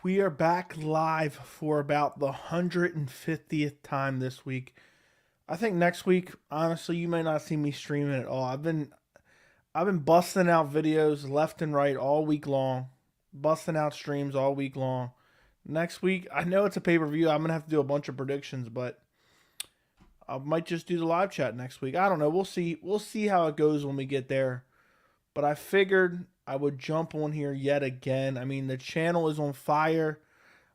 We are back live for about the 150th time this week. I think next week, honestly, you may not see me streaming at all. I've been busting out videos left and right all week long, busting out streams all week long. Next week, I know it's a pay-per-view. I'm gonna have to do a bunch of predictions, but I might just do the live chat next week. I don't know. We'll see. We'll see how it goes when we get there. But I figured I would jump on here yet again. I mean, the channel is on fire.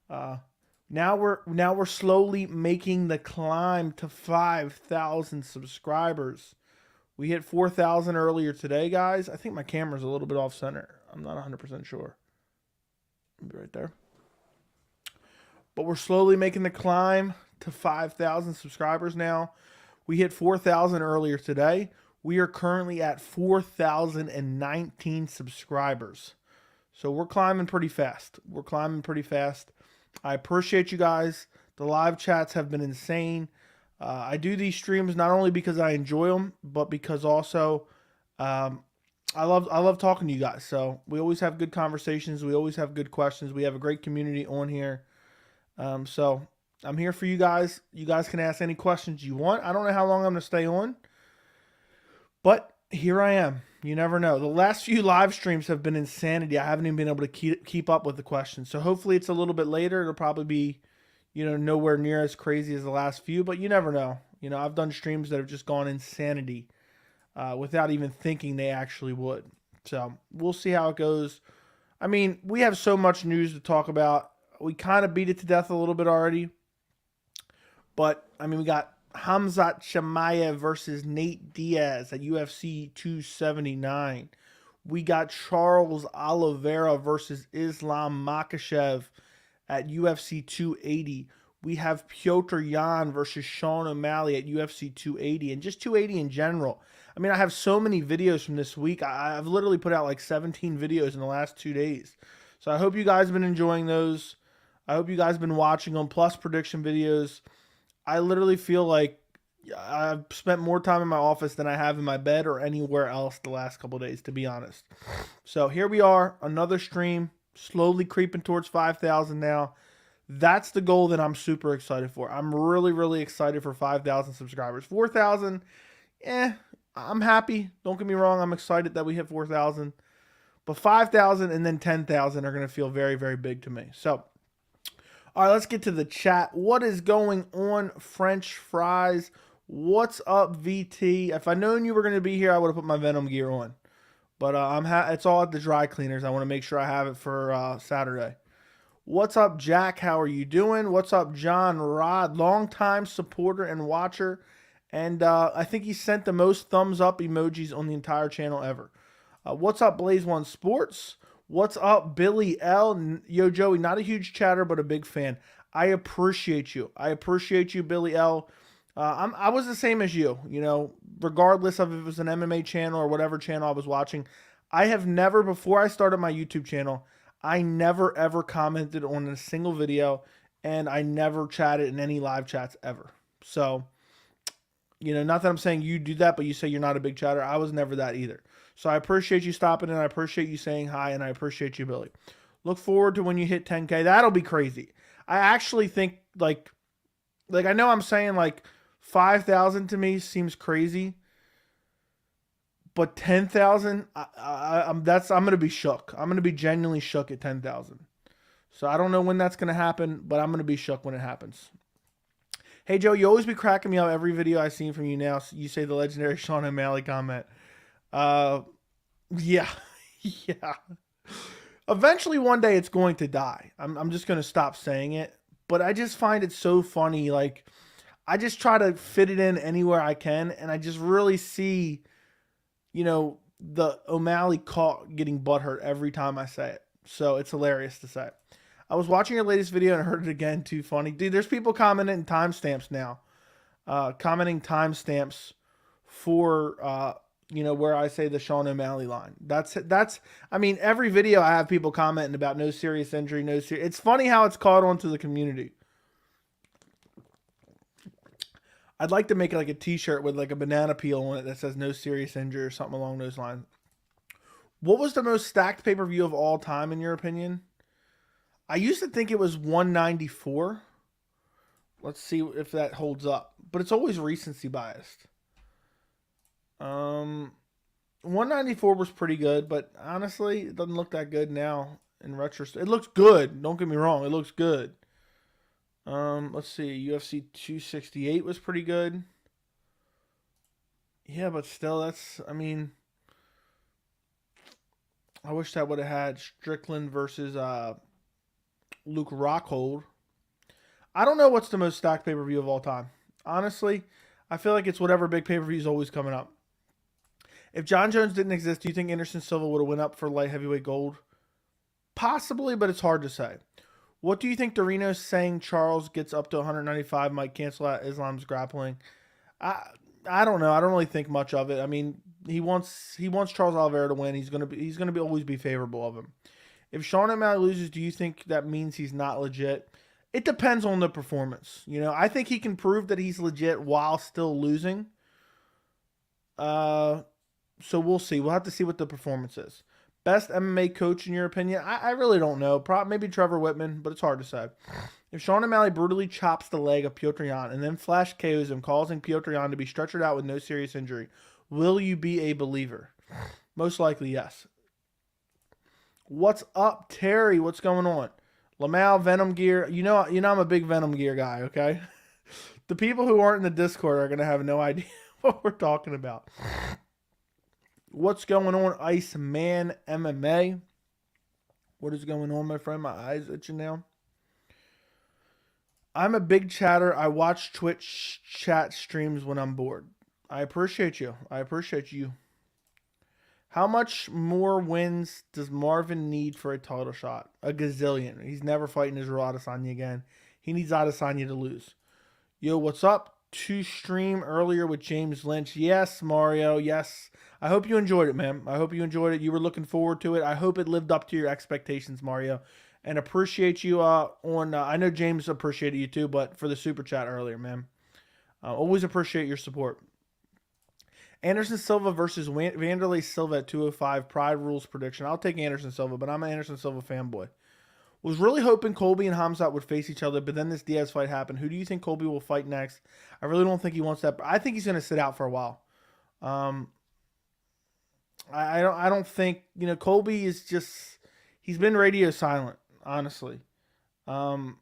Now we're slowly making the climb to 5,000 subscribers. We hit 4,000 earlier today, guys. I think my camera's a little bit off center. I'm not 100% sure. I'll be right there. But we're slowly making the climb to 5,000 subscribers now. We hit 4,000 earlier today. We are currently at 4,019 subscribers. So we're climbing pretty fast. I appreciate you guys. The live chats have been insane. I do these streams not only because I enjoy them, but because also I love talking to you guys. So we always have good conversations. We always have good questions. We have a great community on here. So I'm here for you guys. You guys can ask any questions you want. I don't know how long I'm going to stay on, but here I am. You never know. The last few live streams have been insanity. I haven't even been able to keep up with the questions. So hopefully it's a little bit later. It'll probably be, nowhere near as crazy as the last few, but you never know. I've done streams that have just gone insanity without even thinking they actually would. So we'll see how it goes. I mean, we have so much news to talk about. We kind of beat it to death a little bit already. But, I mean, we got Khamzat Chimaev versus Nate Diaz at UFC 279. We got Charles Oliveira versus Islam Makhachev at UFC 280. We have Petr Yan versus Sean O'Malley at UFC 280. And just 280 in general. I mean, I have so many videos from this week. I've literally put out like 17 videos in the last 2 days. So I hope you guys have been enjoying those. I hope you guys have been watching them, plus prediction videos. I literally feel like I've spent more time in my office than I have in my bed or anywhere else the last couple of days, to be honest. So here we are, another stream, slowly creeping towards 5,000 now. That's the goal that I'm super excited for. I'm really, really excited for 5,000 subscribers. 4,000, I'm happy. Don't get me wrong, I'm excited that we hit 4,000. But 5,000 and then 10,000 are going to feel very, very big to me. So, all right, let's get to the chat. What is going on, French fries? What's up, VT? If I'd known you were going to be here, I would have put my Venom gear on. But it's all at the dry cleaners. I want to make sure I have it for Saturday. What's up, Jack? How are you doing? What's up, John Rod? Longtime supporter and watcher. And I think he sent the most thumbs up emojis on the entire channel ever. What's up, Blaze One Sports? What's up, Billy L? Yo, Joey, not a huge chatter, but a big fan. I appreciate you. Billy L. I was the same as you, regardless of if it was an MMA channel or whatever channel I was watching. I have never, before I started my YouTube channel, I never ever commented on a single video, and I never chatted in any live chats ever. So, not that I'm saying you do that, but you say you're not a big chatter. I was never that either. So I appreciate you stopping in. I appreciate you saying hi, and I appreciate you, Billy. Look forward to when you hit 10K. That'll be crazy. I actually think, like I know I'm saying, 5,000 to me seems crazy, but 10,000, I'm going to be shook. I'm going to be genuinely shook at 10,000. So I don't know when that's going to happen, but I'm going to be shook when it happens. Hey, Joe, you always be cracking me up every video I've seen from you now. You say the legendary Sean O'Malley comment. Yeah. Eventually one day it's going to die. I'm just going to stop saying it, but I just find it so funny. I just try to fit it in anywhere I can. And I just really see, the O'Malley caught getting butthurt every time I say it. So it's hilarious to say. I was watching your latest video and I heard it again. Too funny. Dude, there's people commenting timestamps now. Commenting timestamps for, where I say the Sean O'Malley line. I mean, every video I have people commenting about no serious injury, it's funny how it's caught on to the community. I'd like to make like a t-shirt with like a banana peel on it that says no serious injury or something along those lines. What was the most stacked pay-per-view of all time in your opinion? I used to think it was 194. Let's see if that holds up. But it's always recency biased. 194 was pretty good, but honestly, it doesn't look that good now in retrospect. It looks good. Don't get me wrong. It looks good. Let's see. UFC 268 was pretty good. Yeah, but still, I wish that would have had Strickland versus Luke Rockhold. I don't know what's the most stacked pay-per-view of all time. Honestly, I feel like it's whatever big pay-per-view is always coming up. If John Jones didn't exist, do you think Anderson Silva would have went up for light heavyweight gold? Possibly, but it's hard to say. What do you think Darino's saying Charles gets up to 195 might cancel out Islam's grappling? I don't know. I don't really think much of it. I mean, he wants Charles Oliveira to win. He's gonna always be favorable of him. If Sean O'Malley loses, do you think that means he's not legit? It depends on the performance. You know, I think he can prove that he's legit while still losing. So we'll see. We'll have to see what the performance is. Best MMA coach in your opinion? I really don't know. Maybe Trevor Whitman, but it's hard to say. If Sean O'Malley brutally chops the leg of Petr Yan and then flash KOs him, causing Petr Yan to be stretchered out with no serious injury, will you be a believer? Most likely, yes. What's up, Terry? What's going on? Lamau, Venom Gear. You know I'm a big Venom Gear guy, okay? The people who aren't in the Discord are going to have no idea what we're talking about. What's going on, Iceman MMA? What is going on, my friend? My eyes itching now. I'm a big chatter. I watch Twitch chat streams when I'm bored. I appreciate you. How much more wins does Marvin need for a title shot? A gazillion. He's never fighting Israel Adesanya again. He needs Adesanya to lose. Yo, what's up? To stream earlier with James Lynch. Yes, Mario. Yes. I hope you enjoyed it, man. I hope you enjoyed it. You were looking forward to it. I hope it lived up to your expectations, Mario. And appreciate you I know James appreciated you too, but for the super chat earlier, man. Always appreciate your support. Anderson Silva versus Wanderlei Silva at 205. Pride Rules prediction. I'll take Anderson Silva, but I'm an Anderson Silva fanboy. Was really hoping Colby and Khamzat would face each other, but then this Diaz fight happened. Who do you think Colby will fight next? I really don't think he wants that. I think he's going to sit out for a while. I don't think, Colby is just, he's been radio silent, honestly. I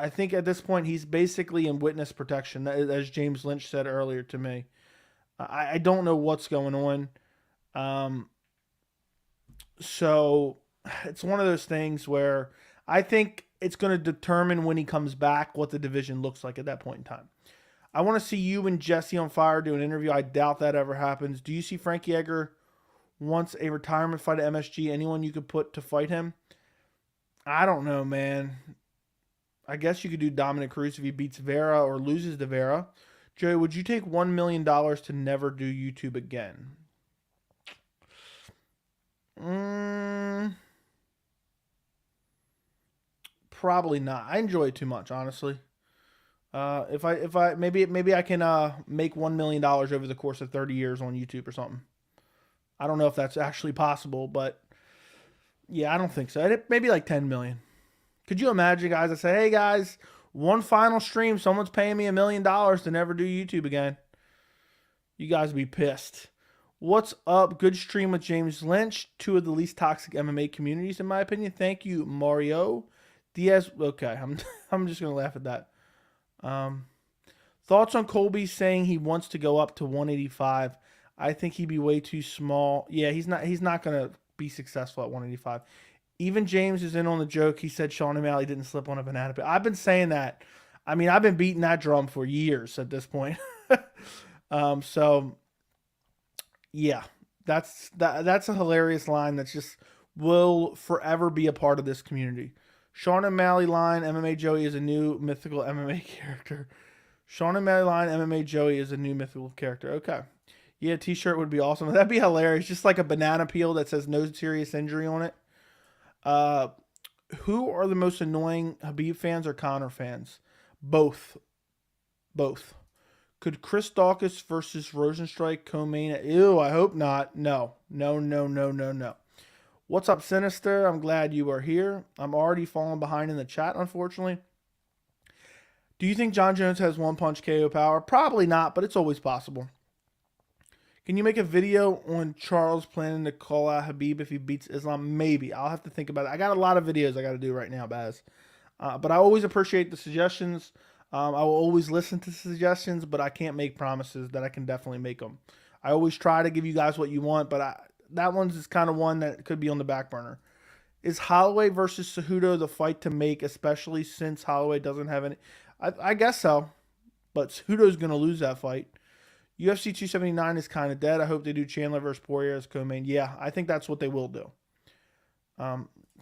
think at this point he's basically in witness protection, as James Lynch said earlier to me. I don't know what's going on. So it's one of those things where I think it's going to determine when he comes back what the division looks like at that point in time. I want to see you and Jesse on Fire do an interview. I doubt that ever happens. Do you see Frankie Edgar wants a retirement fight at MSG? Anyone you could put to fight him? I don't know, man. I guess you could do Dominic Cruz if he beats Vera or loses to Vera. Joey, would you take $1 million to never do YouTube again? Probably not. I enjoy it too much, honestly. If I maybe I can make $1 million over the course of 30 years on YouTube or something. I don't know if that's actually possible, but yeah, I don't think so. Maybe like 10 million. Could you imagine, guys? I say, hey guys, one final stream, someone's paying me $1 million to never do YouTube again. You guys would be pissed. What's up? Good stream with James Lynch. Two of the least toxic MMA communities, in my opinion. Thank you, Mario. Diaz. Okay, I'm just gonna laugh at that. Thoughts on Colby saying he wants to go up to 185? I think he'd be way too small. Yeah, he's not gonna be successful at 185. Even James is in on the joke. He said Sean O'Malley didn't slip on a banana peel. I've been saying that. I mean, I've been beating that drum for years at this point. So yeah, that's a hilarious line that just will forever be a part of this community. Sean O'Malley line, MMA Joey is a new mythical MMA character. Sean O'Malley line, MMA Joey is a new mythical character. Okay. Yeah, t-shirt would be awesome. That'd be hilarious. Just like a banana peel that says no serious injury on it. Who are the most annoying, Khabib fans or Conor fans? Both. Could Chris Daukaus versus Rosenstrike co-main? Ew, I hope not. No. What's up, Sinister? I'm glad you are here. I'm already falling behind in the chat, unfortunately. Do you think Jon Jones has one-punch KO power? Probably not, but it's always possible. Can you make a video on Charles planning to call out Khabib if he beats Islam? Maybe. I'll have to think about it. I got a lot of videos I got to do right now, Baz. But I always appreciate the suggestions. I will always listen to suggestions, but I can't make promises that I can definitely make them. I always try to give you guys what you want, but that one's is kind of one that could be on the back burner. Is Holloway versus Cejudo the fight to make, especially since Holloway doesn't have any? I guess so, but Cejudo's going to lose that fight. UFC 279 is kind of dead. I hope they do Chandler versus Poirier as co-main. Yeah, I think that's what they will do.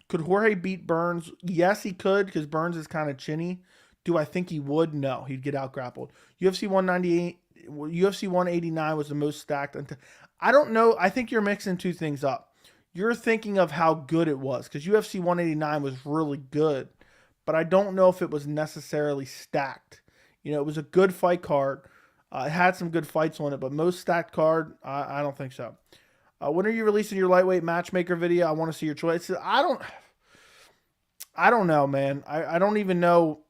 Could Jorge beat Burns? Yes, he could, because Burns is kind of chinny. Do I think he would? No, he'd get out grappled. UFC 189 was the most stacked. I don't know. I think you're mixing two things up. You're thinking of how good it was, because UFC 189 was really good, but I don't know if it was necessarily stacked. You know, it was a good fight card. It had some good fights on it, but most stacked card, I don't think so. When are you releasing your lightweight matchmaker video? I want to see your choice. I don't know, man. I don't even know.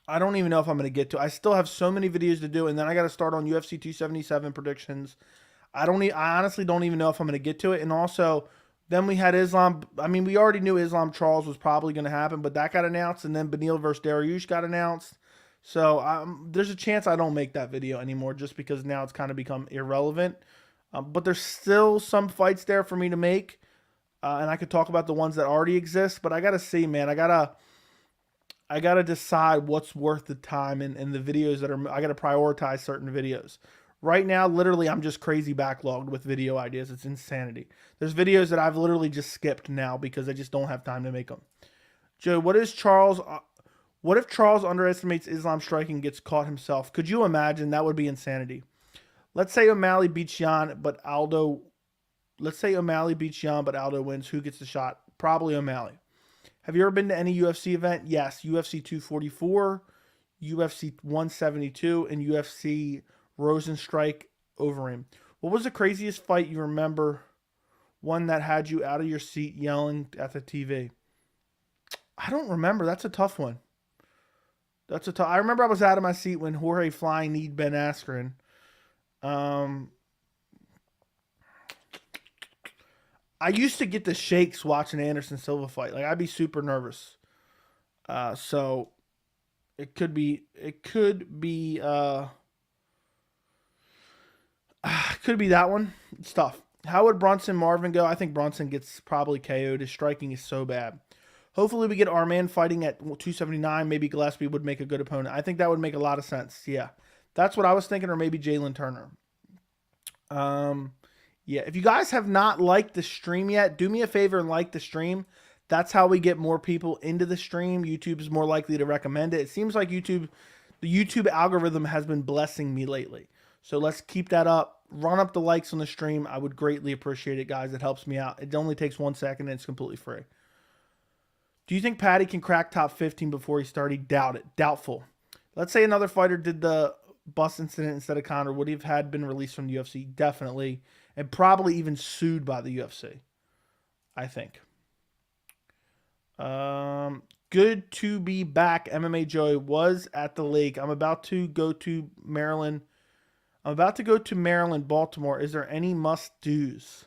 I don't even know if I'm going to get to. I still have so many videos to do, and then I got to start on UFC 277 predictions. I honestly don't even know if I'm going to get to it. And also, then we had Islam. I mean, we already knew Islam Charles was probably going to happen, but that got announced, and then Beneil versus Dariush got announced. So there's a chance I don't make that video anymore, just because now it's kind of become irrelevant. But there's still some fights there for me to make, and I could talk about the ones that already exist. But I gotta see, man. I gotta decide what's worth the time and the videos that are. I gotta prioritize certain videos. Right now, literally, I'm just crazy backlogged with video ideas. It's insanity. There's videos that I've literally just skipped now because I just don't have time to make them. Joe, what if Charles underestimates Islam striking and gets caught himself? Could you imagine? That would be insanity. Let's say O'Malley beats Yan, but Aldo wins. Who gets the shot? Probably O'Malley. Have you ever been to any UFC event? Yes. UFC 244, UFC 172, and UFC Rosenstrike Overeem. What was the craziest fight you remember? One that had you out of your seat yelling at the TV. I don't remember. That's a tough one. I remember I was out of my seat when Jorge flying kneed Ben Askren. I used to get the shakes watching Anderson Silva fight. Like, I'd be super nervous. So it could be that one. It's tough. How would Brunson Marvin go? I think Brunson gets probably KO'd. His striking is so bad. Hopefully we get our man fighting at 279. Maybe Gillespie would make a good opponent. I think that would make a lot of sense. Yeah. That's what I was thinking, or maybe Jalen Turner. Yeah, if you guys have not liked the stream yet, do me a favor and like the stream. That's how we get more people into the stream. YouTube is more likely to recommend it. It seems like the YouTube algorithm has been blessing me lately. So let's keep that up. Run up the likes on the stream. I would greatly appreciate it, guys. It helps me out. It only takes 1 second and it's completely free. Do you think Patty can crack top 15 before he started? Doubt it. Doubtful. Let's say another fighter did the bus incident instead of Conor. Would he have had been released from the UFC? Definitely. And probably even sued by the UFC. I think. Good to be back. MMA Joey was at the lake. I'm about to go to Maryland. Baltimore. Is there any must-dos?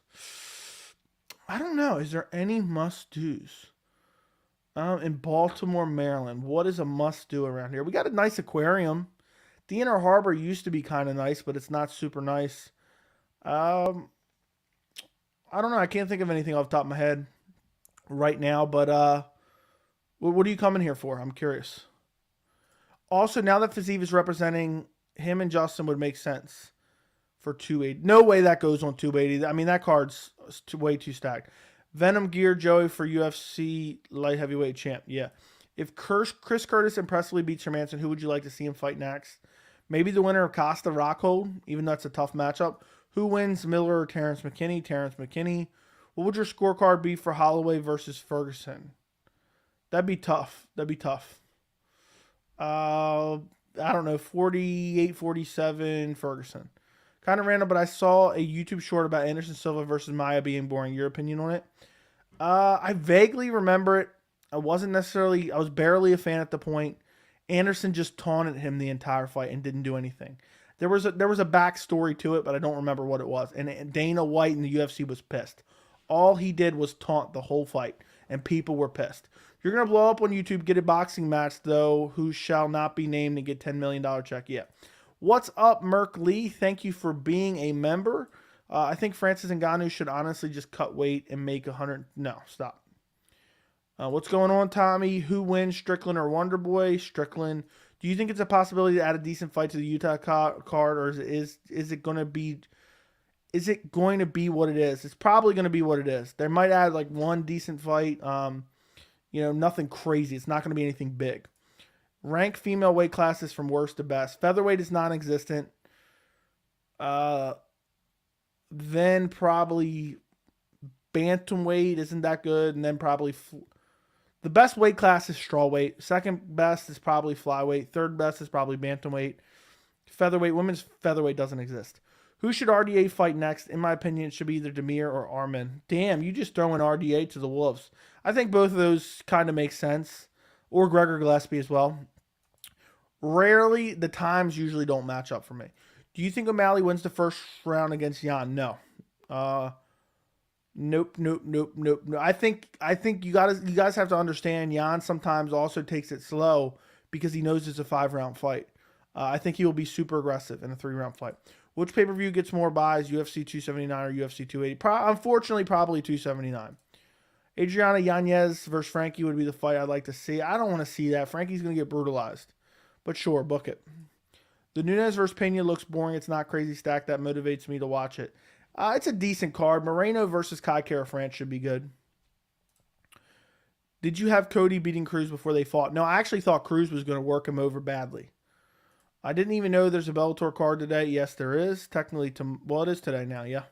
I don't know. Is there any must-dos? In Baltimore, Maryland. What is a must-do around here? We got a nice aquarium. The Inner Harbor used to be kind of nice, but it's not super nice. I don't know. I can't think of anything off the top of my head right now, but what are you coming here for? I'm curious. Also, now that Fiziev is representing, him and Justin would make sense for 280. No way that goes on 280. I mean, that card's way too stacked. Venom Gear Joey for UFC light heavyweight champ. Yeah. If Chris Curtis and Presley beat Hermanson, who would you like to see him fight next? Maybe the winner of Costa Rockhold, even though it's a tough matchup. Who wins, Miller or Terrence McKinney? Terrence McKinney. What would your scorecard be for Holloway versus Ferguson? That'd be tough. I don't know, 48-47 Ferguson. Kind of random, but I saw a YouTube short about Anderson Silva versus Maia being boring. Your opinion on it? I vaguely remember it. I was barely a fan at the point. Anderson just taunted him the entire fight and didn't do anything. There was a backstory to it, but I don't remember what it was. And Dana White in the UFC was pissed. All he did was taunt the whole fight, and people were pissed. You're going to blow up on YouTube, get a boxing match, though, who shall not be named, and get $10 million check. Yeah. What's up, Merk Lee? Thank you for being a member. I think Francis Ngannou should honestly just cut weight and make 100. No, stop. What's going on, Tommy? Who wins, Strickland or Wonderboy? Strickland. Do you think it's a possibility to add a decent fight to the Utah card, or is it going to be? Is it going to be what it is? It's probably going to be what it is. They might add like one decent fight. Nothing crazy. It's not going to be anything big. Rank female weight classes from worst to best. Featherweight is non-existent. Then probably bantamweight isn't that good, and then probably the best weight class is strawweight. Second best is probably flyweight. Third best is probably bantamweight. Featherweight, women's featherweight doesn't exist. Who should RDA fight next? In my opinion, it should be either Demir or Arman. Damn, you just throw in RDA to the Wolves. I think both of those kind of make sense. Or Gregor Gillespie as well. Rarely, the times usually don't match up for me. Do you think O'Malley wins the first round against Yan? No. Nope. I think you guys have to understand Yan sometimes also takes it slow because he knows it's a 5-round fight. I think he will be super aggressive in a 3-round fight. Which pay-per-view gets more buys, UFC 279 or UFC 280? Unfortunately, probably 279. Adriana Yanez versus Frankie would be the fight I'd like to see. I don't want to see that. Frankie's going to get brutalized. But sure, book it. The Nunez versus Pena looks boring. It's not crazy stacked. That motivates me to watch it. It's a decent card. Moreno versus Kai Kara France should be good. Did you have Cody beating Cruz before they fought? No, I actually thought Cruz was going to work him over badly. I didn't even know there's a Bellator card today. Yes, there is. Technically, it is today now, yeah.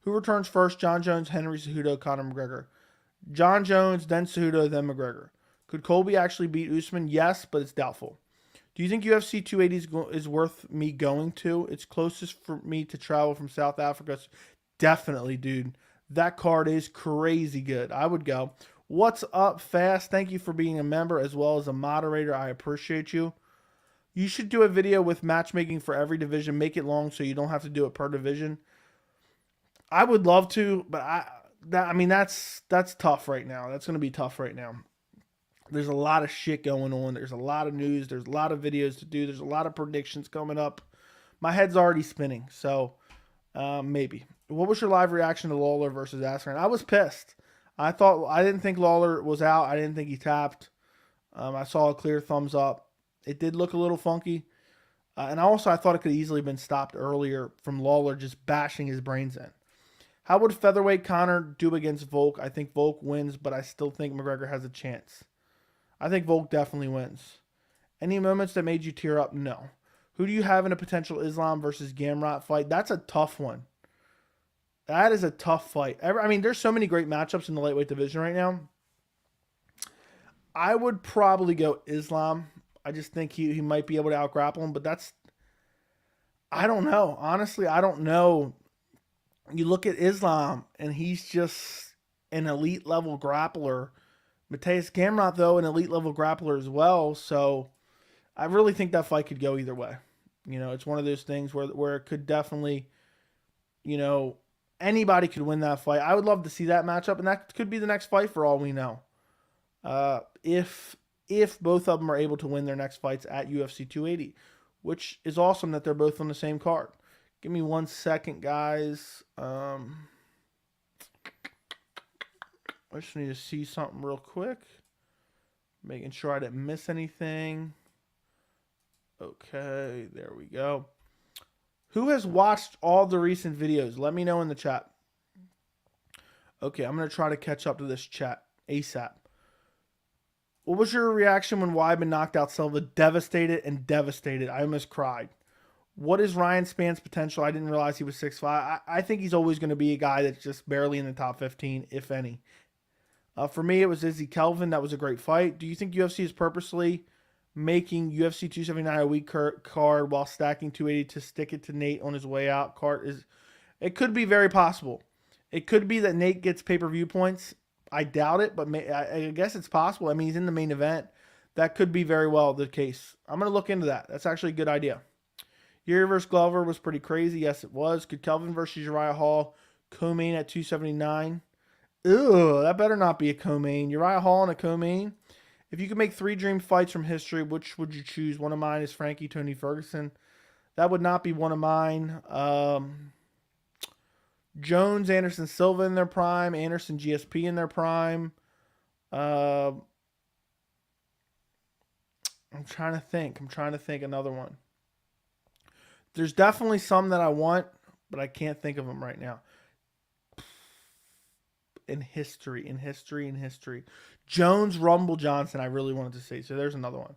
Who returns first? John Jones, Henry Cejudo, Conor McGregor. John Jones, then Cejudo, then McGregor. Could Colby actually beat Usman? Yes, but it's doubtful. Do you think UFC 280 is worth me going to? It's closest for me to travel from South Africa. Definitely, dude. That card is crazy good. I would go. What's up, Fast? Thank you for being a member as well as a moderator. I appreciate you. You should do a video with matchmaking for every division. Make it long so you don't have to do it per division. I would love to, but that's tough right now. That's going to be tough right now. There's a lot of shit going on. There's a lot of news. There's a lot of videos to do. There's a lot of predictions coming up. My head's already spinning, so maybe. What was your live reaction to Lawler versus Askren? I was pissed. I didn't think Lawler was out. I didn't think he tapped. I saw a clear thumbs up. It did look a little funky. And I thought it could easily have been stopped earlier from Lawler just bashing his brains in. How would featherweight Conor do against Volk? I think Volk wins, but I still think McGregor has a chance. I think Volk definitely wins. Any moments that made you tear up? No. Who do you have in a potential Islam versus Gamrot fight? That's a tough one. That is a tough fight. There's so many great matchups in the lightweight division right now. I would probably go Islam. I just think he might be able to out-grapple him, but I don't know. Honestly, I don't know. You look at Islam, and he's just an elite-level grappler. Mateusz Gamrot, though, an elite-level grappler as well, so I really think that fight could go either way. It's one of those things where it could definitely, anybody could win that fight. I would love to see that matchup, and that could be the next fight for all we know. If both of them are able to win their next fights at UFC 280, which is awesome that they're both on the same card. Give me 1 second, guys. I just need to see something real quick. Making sure I didn't miss anything. Okay, there we go. Who has watched all the recent videos? Let me know in the chat. Okay, I'm going to try to catch up to this chat ASAP. What was your reaction when Weidman knocked out Silva? Devastated. I almost cried. What is Ryan Span's potential? I didn't realize he was 6'5". I think he's always going to be a guy that's just barely in the top 15, if any. For me, it was Izzy Kelvin. That was a great fight. Do you think UFC is purposely making UFC 279 a week card while stacking 280 to stick it to Nate on his way out. It could be very possible. It could be that Nate gets pay-per-view points. I doubt it, but I guess it's possible. I mean, he's in the main event. That could be very well the case. I'm going to look into that. That's actually a good idea. Yuri versus Glover was pretty crazy. Yes, it was. Could Kelvin versus Uriah Hall co-main at 279? Ew, that better not be a co-main. Uriah Hall and a co-main. If you could make 3 dream fights from history, which would you choose? One of mine is Frankie Tony Ferguson. That would not be one of mine. Jones, Anderson Silva in their prime. Anderson GSP in their prime. I'm trying to think another one. There's definitely some that I want, but I can't think of them right now. In history. Jones, Rumble, Johnson, I really wanted to say. So there's another one.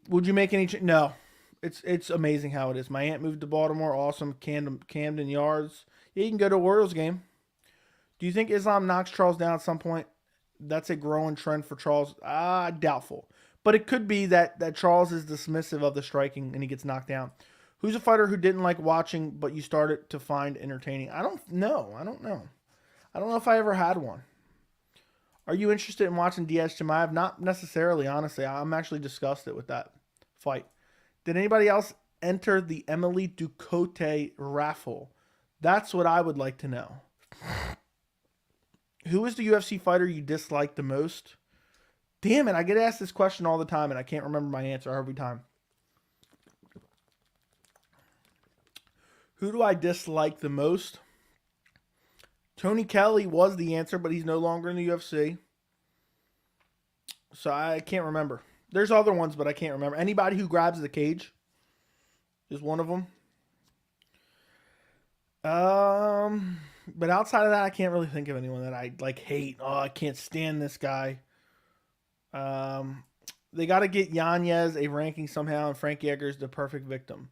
Would you make any... No. It's amazing how it is. My aunt moved to Baltimore. Awesome. Camden Yards. Yeah, you can go to a Orioles game. Do you think Islam knocks Charles down at some point? That's a growing trend for Charles. Doubtful. But it could be that Charles is dismissive of the striking and he gets knocked down. Who's a fighter who didn't like watching but you started to find entertaining? I don't know. I don't know if I ever had one. Are you interested in watching Diaz Chimaev? Not necessarily, honestly. I'm actually disgusted with that fight. Did anybody else enter the Emily Ducote raffle? That's what I would like to know. Who is the UFC fighter you dislike the most? Damn it, I get asked this question all the time and I can't remember my answer every time. Who do I dislike the most? Tony Kelly was the answer, but he's no longer in the UFC. So I can't remember. There's other ones, but I can't remember. Anybody who grabs the cage is one of them. But outside of that, I can't really think of anyone that I hate. Oh, I can't stand this guy. They got to get Yanez a ranking somehow, and Frankie Edgar is the perfect victim.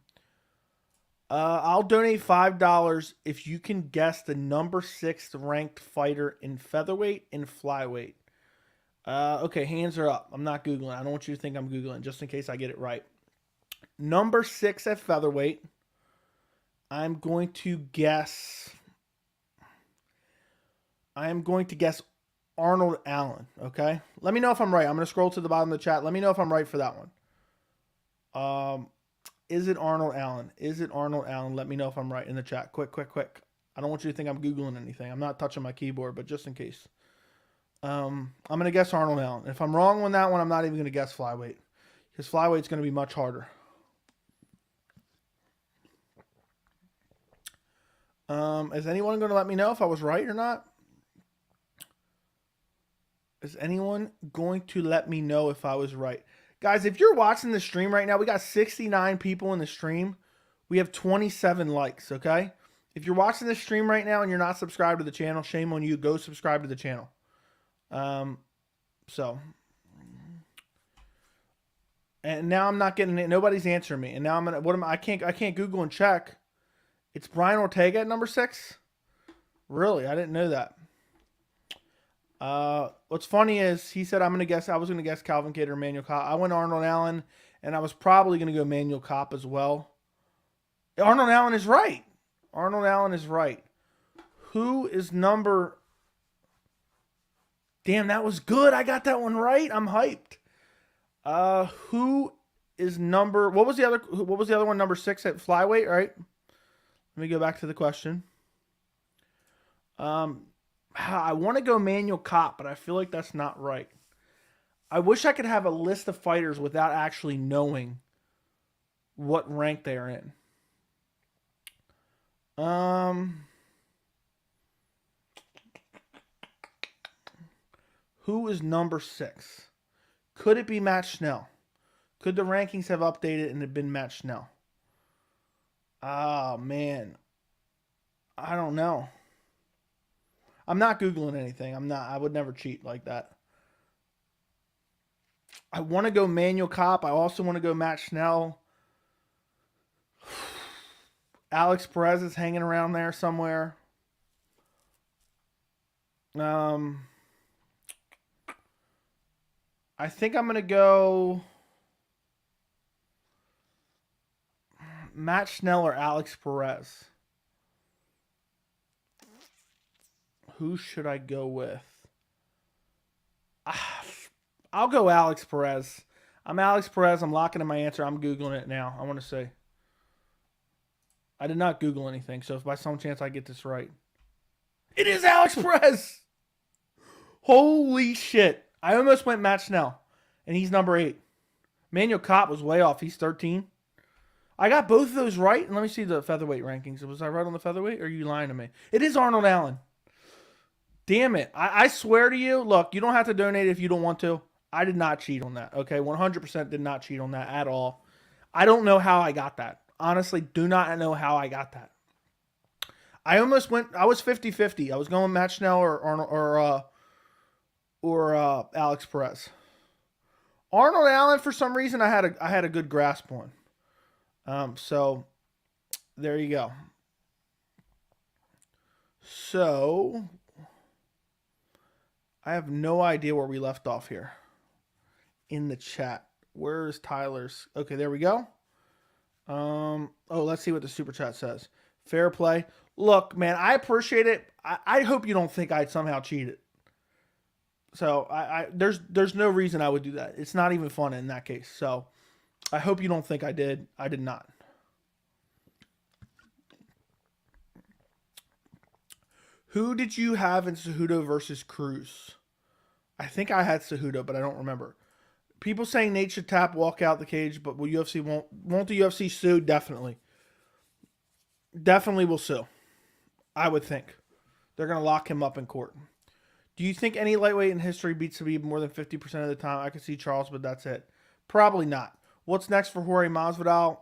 I'll donate $5 if you can guess the number 6 ranked fighter in featherweight and flyweight. Okay, hands are up. I'm not Googling. I don't want you to think I'm Googling, just in case I get it right. Number 6 at featherweight. I'm going to guess Arnold Allen, okay? Let me know if I'm right. I'm going to scroll to the bottom of the chat. Let me know if I'm right for that one. Is it Arnold Allen? Let me know if I'm right in the chat. Quick. I don't want you to think I'm Googling anything. I'm not touching my keyboard, but just in case. I'm going to guess Arnold Allen. If I'm wrong on that one, I'm not even going to guess flyweight. Because flyweight's going to be much harder. Is anyone going to let me know if I was right or not? Is anyone going to let me know if I was right? Guys, if you're watching the stream right now, we got 69 people in the stream. We have 27 likes, okay? If you're watching this stream right now and you're not subscribed to the channel, shame on you. Go subscribe to the channel. And now I'm not getting it. Nobody's answering me. And now I can't Google and check. It's Brian Ortega at number 6? Really? I didn't know that. What's funny is he said I was going to guess Calvin Kattar or Manuel Kopp. I went Arnold Allen, and I was probably going to go Manuel Kopp as well. Arnold Allen is right. Who is number... Damn, that was good. I got that one right. I'm hyped. Who is number... What was the other one? Number 6 at flyweight, right? Let me go back to the question. I want to go Manuel Kopp, but I feel like that's not right. I wish I could have a list of fighters without actually knowing what rank they are in. Who is number 6? Could it be Matt Schnell? Could the rankings have updated and it been Matt Schnell? Oh, man. I don't know. I'm not Googling anything. I would never cheat like that. I want to go Manuel Kopp. I also want to go Matt Schnell. Alex Perez is hanging around there somewhere. I think I'm going to go Matt Schnell or Alex Perez. Who should I go with? I'll go Alex Perez. I'm Alex Perez. I'm locking in my answer. I'm Googling it now. I want to say. I did not Google anything, so if by some chance I get this right. It is Alex Perez! Holy shit. I almost went Matt Schnell, and he's number 8. Manuel Kopp was way off. He's 13. I got both of those right, and let me see the featherweight rankings. Was I right on the featherweight, or are you lying to me? It is Arnold Allen. Damn it. I swear to you, look, you don't have to donate if you don't want to. I did not cheat on that, okay? 100% did not cheat on that at all. I don't know how I got that. Honestly, do not know how I got that. I almost went, I was 50-50. I was going Matt Schnell or Alex Perez. Arnold Allen, for some reason, I had a good grasp on. So, there you go. So, I have no idea where we left off here in the chat. Where is Tyler's? Okay, there we go. Let's see what the super chat says. Fair play. Look, man, I appreciate it. I hope you don't think I'd somehow cheated. So there's no reason I would do that. It's not even fun in that case. So I hope you don't think I did. I did not. Who did you have in Cejudo versus Cruz? I think I had Cejudo, but I don't remember. People saying Nate should walk out the cage, but will UFC won't the UFC sue? Definitely. Definitely will sue. I would think. They're going to lock him up in court. Do you think any lightweight in history beats Khabib more than 50% of the time? I could see Charles, but that's it. Probably not. What's next for Jorge Masvidal?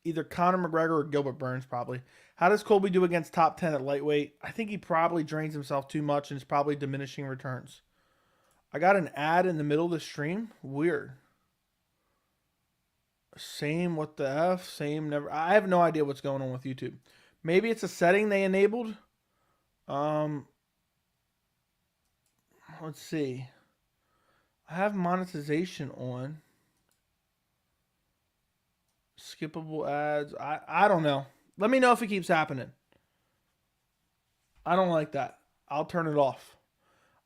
Either Conor McGregor or Gilbert Burns, probably. How does Colby do against top 10 at lightweight? I think he probably drains himself too much and is probably diminishing returns. I got an ad in the middle of the stream. Weird. Same, what the F? Same, never. I have no idea what's going on with YouTube. Maybe it's a setting they enabled. Let's see. I have monetization on. Skippable ads. I don't know. Let me know if it keeps happening. I don't like that. I'll turn it off.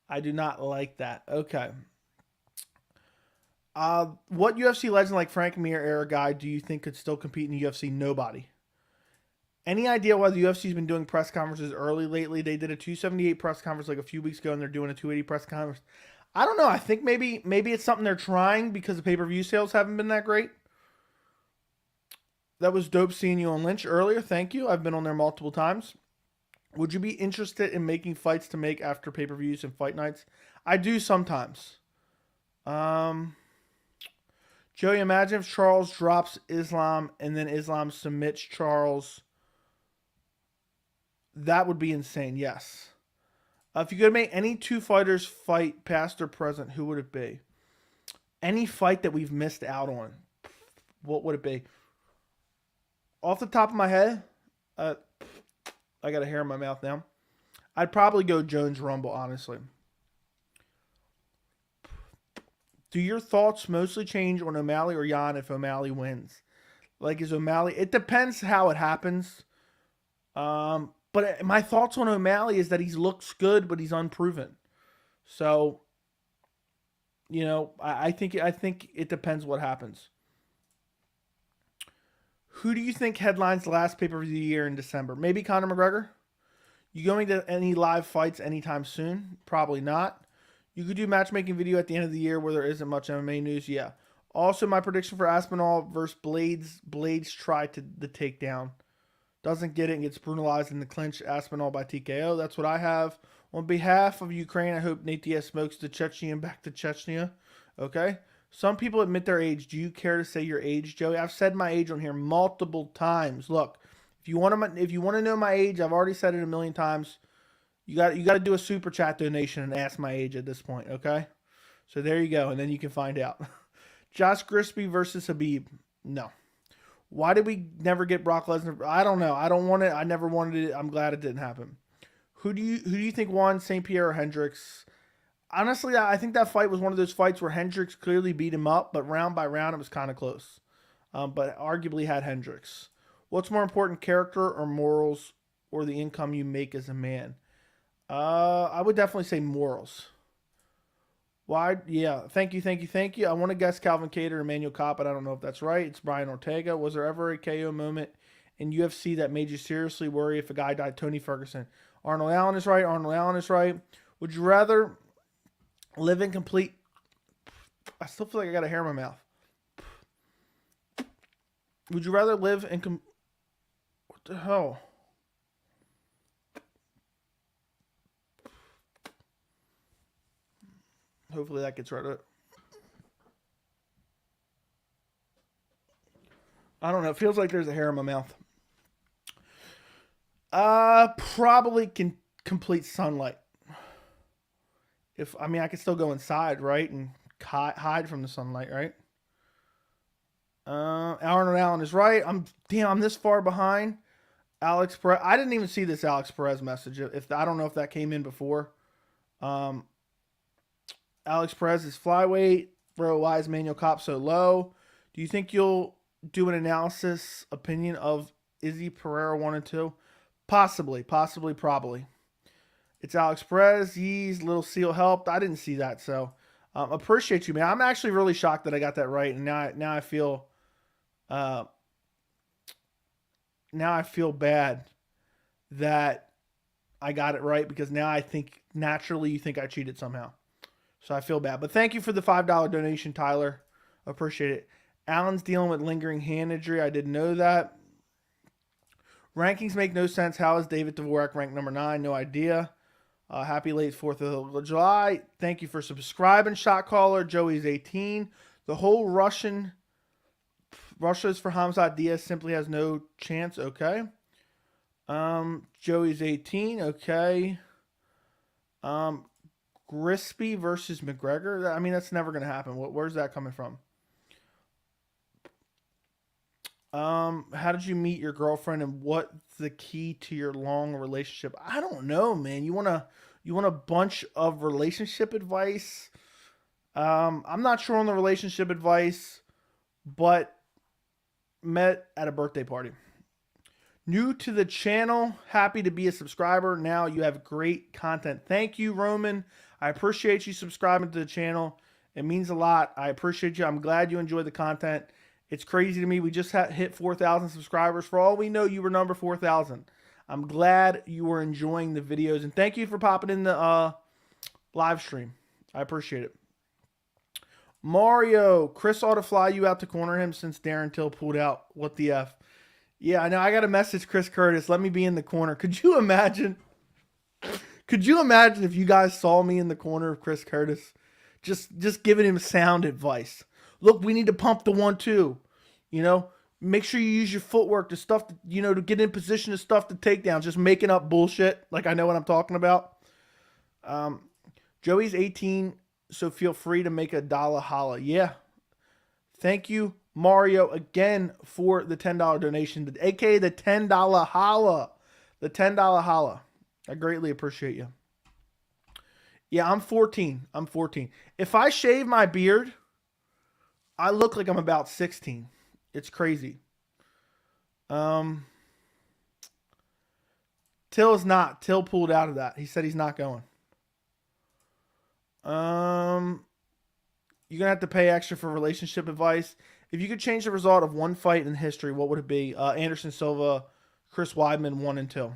I do not like that. Okay. What UFC legend like Frank Mir era guy do you think could still compete in the UFC? Nobody. Any idea why the UFC's been doing press conferences early lately? They did a 278 press conference like a few weeks ago, and they're doing a 280 press conference. I don't know. I think maybe it's something they're trying because the pay-per-view sales haven't been that great. That was dope seeing you on Lynch earlier. Thank you. I've been on there multiple times. Would you be interested in making fights to make after pay-per-views and fight nights? I do sometimes. Joey, imagine if Charles drops Islam and then Islam submits Charles. That would be insane, yes. If you could make any two fighters fight, past or present, who would it be? Any fight that we've missed out on, what would it be? Off the top of my head, I got a hair in my mouth now. I'd probably go Jones Rumble, honestly. Do your thoughts mostly change on O'Malley or Yan if O'Malley wins? Like, is O'Malley... It depends how it happens. But my thoughts on O'Malley is that he looks good, but he's unproven. So, you know, I think it depends what happens. Who do you think headlines the last pay-per-view of the year in December? Maybe Conor McGregor? You going to any live fights anytime soon? Probably not. You could do matchmaking video at the end of the year where there isn't much MMA news. Yeah. Also, my prediction for Aspinall versus Blaydes. Blaydes tried the takedown. Doesn't get it and gets brutalized in the clinch. Aspinall by TKO. That's what I have. On behalf of Ukraine, I hope Nate Diaz smokes the Chechen back to Chechnya. Okay? Some people admit their age. Do you care to say your age, Joey? I've said my age on here multiple times. Look, if you want to know my age, I've already said it a million times. You got to do a super chat donation and ask my age at this point, okay? So there you go, and then you can find out. Josh Grisby versus Khabib. No. Why did we never get Brock Lesnar? I don't know. I don't want it. I never wanted it. I'm glad it didn't happen. Who do you think won, St. Pierre or Hendricks? honestly, I think that fight was one of those fights where Hendricks clearly beat him up, but round by round it was kind of close. But arguably had Hendricks. What's more important, character or morals, or the income you make as a man? I would definitely say morals. Why? Yeah. Thank you. I want to guess Calvin Kattar or Emmanuel Kopp, but I don't know if that's right. It's Brian Ortega. Was there ever a KO moment in UFC that made you seriously worry if a guy died? Tony Ferguson. Arnold Allen is right. Would you rather live in complete... I still feel like I got a hair in my mouth. Would you rather live in... What the hell? Hopefully that gets right out. I don't know. It feels like there's a hair in my mouth. Probably can complete sunlight. I could still go inside, right, and hide from the sunlight, right? Arnold Allen is right. I'm this far behind. Alex Perez. I didn't even see this Alex Perez message. I don't know if that came in before. Alex Perez is flyweight. Bro, why is Emmanuel Kopp so low? Do you think you'll do an analysis opinion of Izzy Pereira 1 and 2? Possibly, probably. It's Alex Perez. He's Little Seal helped. I didn't see that, so appreciate you, man. I'm actually really shocked that I got that right, and now I feel bad that I got it right, because now I think naturally you think I cheated somehow. So I feel bad. But thank you for the $5 donation, Tyler. Appreciate it. Allen's dealing with lingering hand injury. I didn't know that. Rankings make no sense. How is David Dvorak ranked number 9? No idea. Happy late 4th of July. Thank you for subscribing, Shot Caller. Joey's 18. The whole Russia's for Khamzat Diaz simply has no chance. Okay. Joey's 18. Okay. Grisby versus McGregor. I mean, that's never going to happen. Where's that coming from? How did you meet your girlfriend, and what's the key to your long relationship? I don't know, man. You want a bunch of relationship advice? I'm not sure on the relationship advice, but met at a birthday party. New to the channel, happy to be a subscriber. Now you have great content. Thank you, Roman. I appreciate you subscribing to the channel. It means a lot. I appreciate you. I'm glad you enjoy the content. It's crazy to me. We just hit 4,000 subscribers. For all we know, you were number 4,000. I'm glad you were enjoying the videos. And thank you for popping in the live stream. I appreciate it. Mario, Chris ought to fly you out to corner him since Darren Till pulled out. What the F? Yeah, I know. I got to message Chris Curtis. Let me be in the corner. Could you imagine? Could you imagine if you guys saw me in the corner of Chris Curtis? Just giving him sound advice. Look, we need to pump the 1-2. You know, make sure you use your footwork to stuff, to get in position to stuff the takedowns. Just making up bullshit. Like I know what I'm talking about. Joey's 18, so feel free to make a dollar holla. Yeah. Thank you, Mario, again for the $10 donation, aka the $10 holla. The $10 holla. I greatly appreciate you. Yeah, I'm 14. If I shave my beard, I look like I'm about 16. It's crazy. Till is not. Till pulled out of that. He said he's not going. You're going to have to pay extra for relationship advice. If you could change the result of one fight in history, what would it be? Anderson Silva, Chris Weidman, 1 and 2.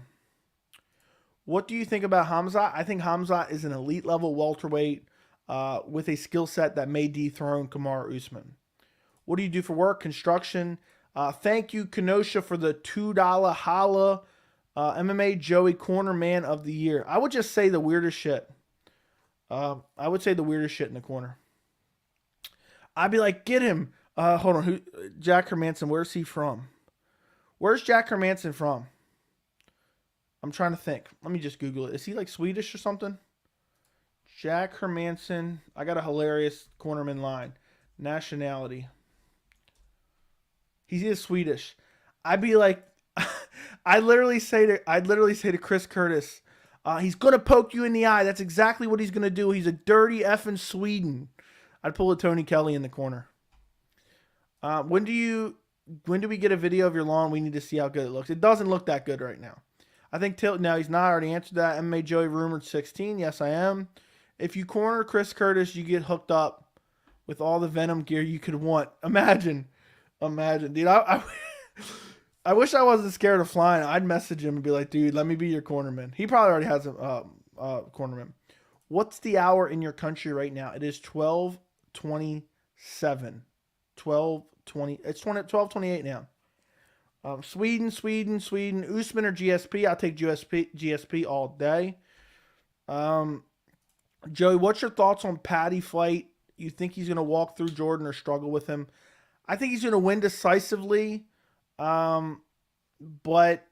What do you think about Khamzat? I think Khamzat is an elite level welterweight with a skill set that may dethrone Kamaru Usman. What do you do for work? Construction. Thank you, Kenosha, for the $2 holla. MMA Joey Corner Man of the Year. I would just say the weirdest shit. I would say the weirdest shit in the corner. I'd be like, get him. Hold on. Jack Hermanson, where's he from? Where's Jack Hermanson from? I'm trying to think. Let me just Google it. Is he like Swedish or something? Jack Hermanson. I got a hilarious cornerman line. Nationality. He is Swedish. I'd be like, I'd literally say to Chris Curtis, He's going to poke you in the eye. That's exactly what he's going to do. He's a dirty effing Sweden. I'd pull a Tony Kelly in the corner. When do we get a video of your lawn? We need to see how good it looks. It doesn't look that good right now. I think no, he's not. I already answered that. MMA Joey rumored 16. Yes, I am. If you corner Chris Curtis, you get hooked up with all the Venom gear you could want. Imagine, dude. I wish I wasn't scared of flying. I'd message him and be like, dude, let me be your cornerman. He probably already has a cornerman. What's the hour in your country right now? It is 12:27. 12:20. It's 12:28 now. Sweden. Usman or GSP? I'll take GSP all day. Joey, what's your thoughts on Paddy fight? You think he's going to walk through Jordan or struggle with him? I think he's going to win decisively. But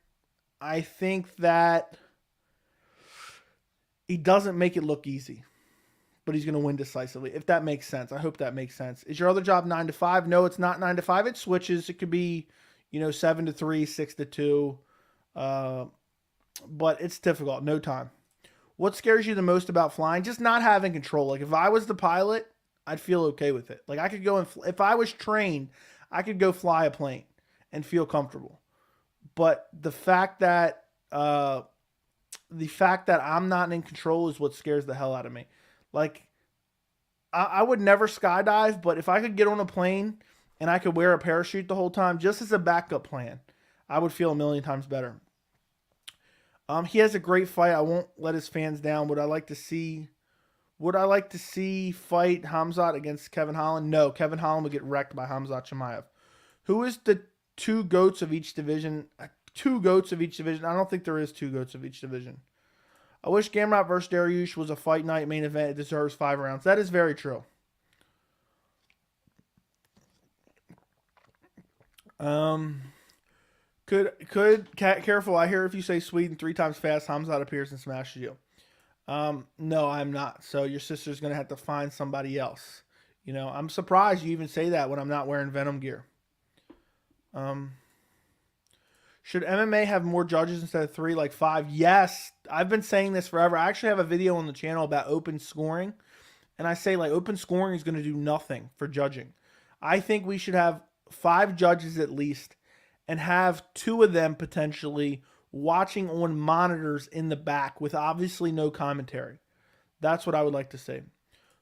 I think that he doesn't make it look easy. But he's going to win decisively, if that makes sense. I hope that makes sense. Is your other job 9 to 5? No, it's not 9 to 5. It switches. It could be, 7 to 3, 6 to 2. But it's difficult. No time. What scares you the most about flying? Just not having control. Like, if I was the pilot, I'd feel okay with it. Like, I could go and if I was trained, I could go fly a plane and feel comfortable. But the fact that I'm not in control is what scares the hell out of me. Like, I would never skydive, but if I could get on a plane and I could wear a parachute the whole time, just as a backup plan, I would feel a million times better. He has a great fight. I won't let his fans down. Would I like to see fight Khamzat against Kevin Holland? No, Kevin Holland would get wrecked by Khamzat Chimaev. Who is the two goats of each division? I don't think there is two goats of each division. I wish Gamrot versus Dariush was a fight night main event. It deserves 5 rounds. That is very true. Careful. I hear if you say Sweden 3 times fast, Khamzat appears and smashes you. No, I'm not. So your sister's going to have to find somebody else. I'm surprised you even say that when I'm not wearing Venom gear. Should MMA have more judges instead of 3, like 5? Yes. I've been saying this forever. I actually have a video on the channel about open scoring. And I say, like, open scoring is going to do nothing for judging. I think we should have 5 judges at least and have 2 of them potentially watching on monitors in the back with obviously no commentary. That's what I would like to see.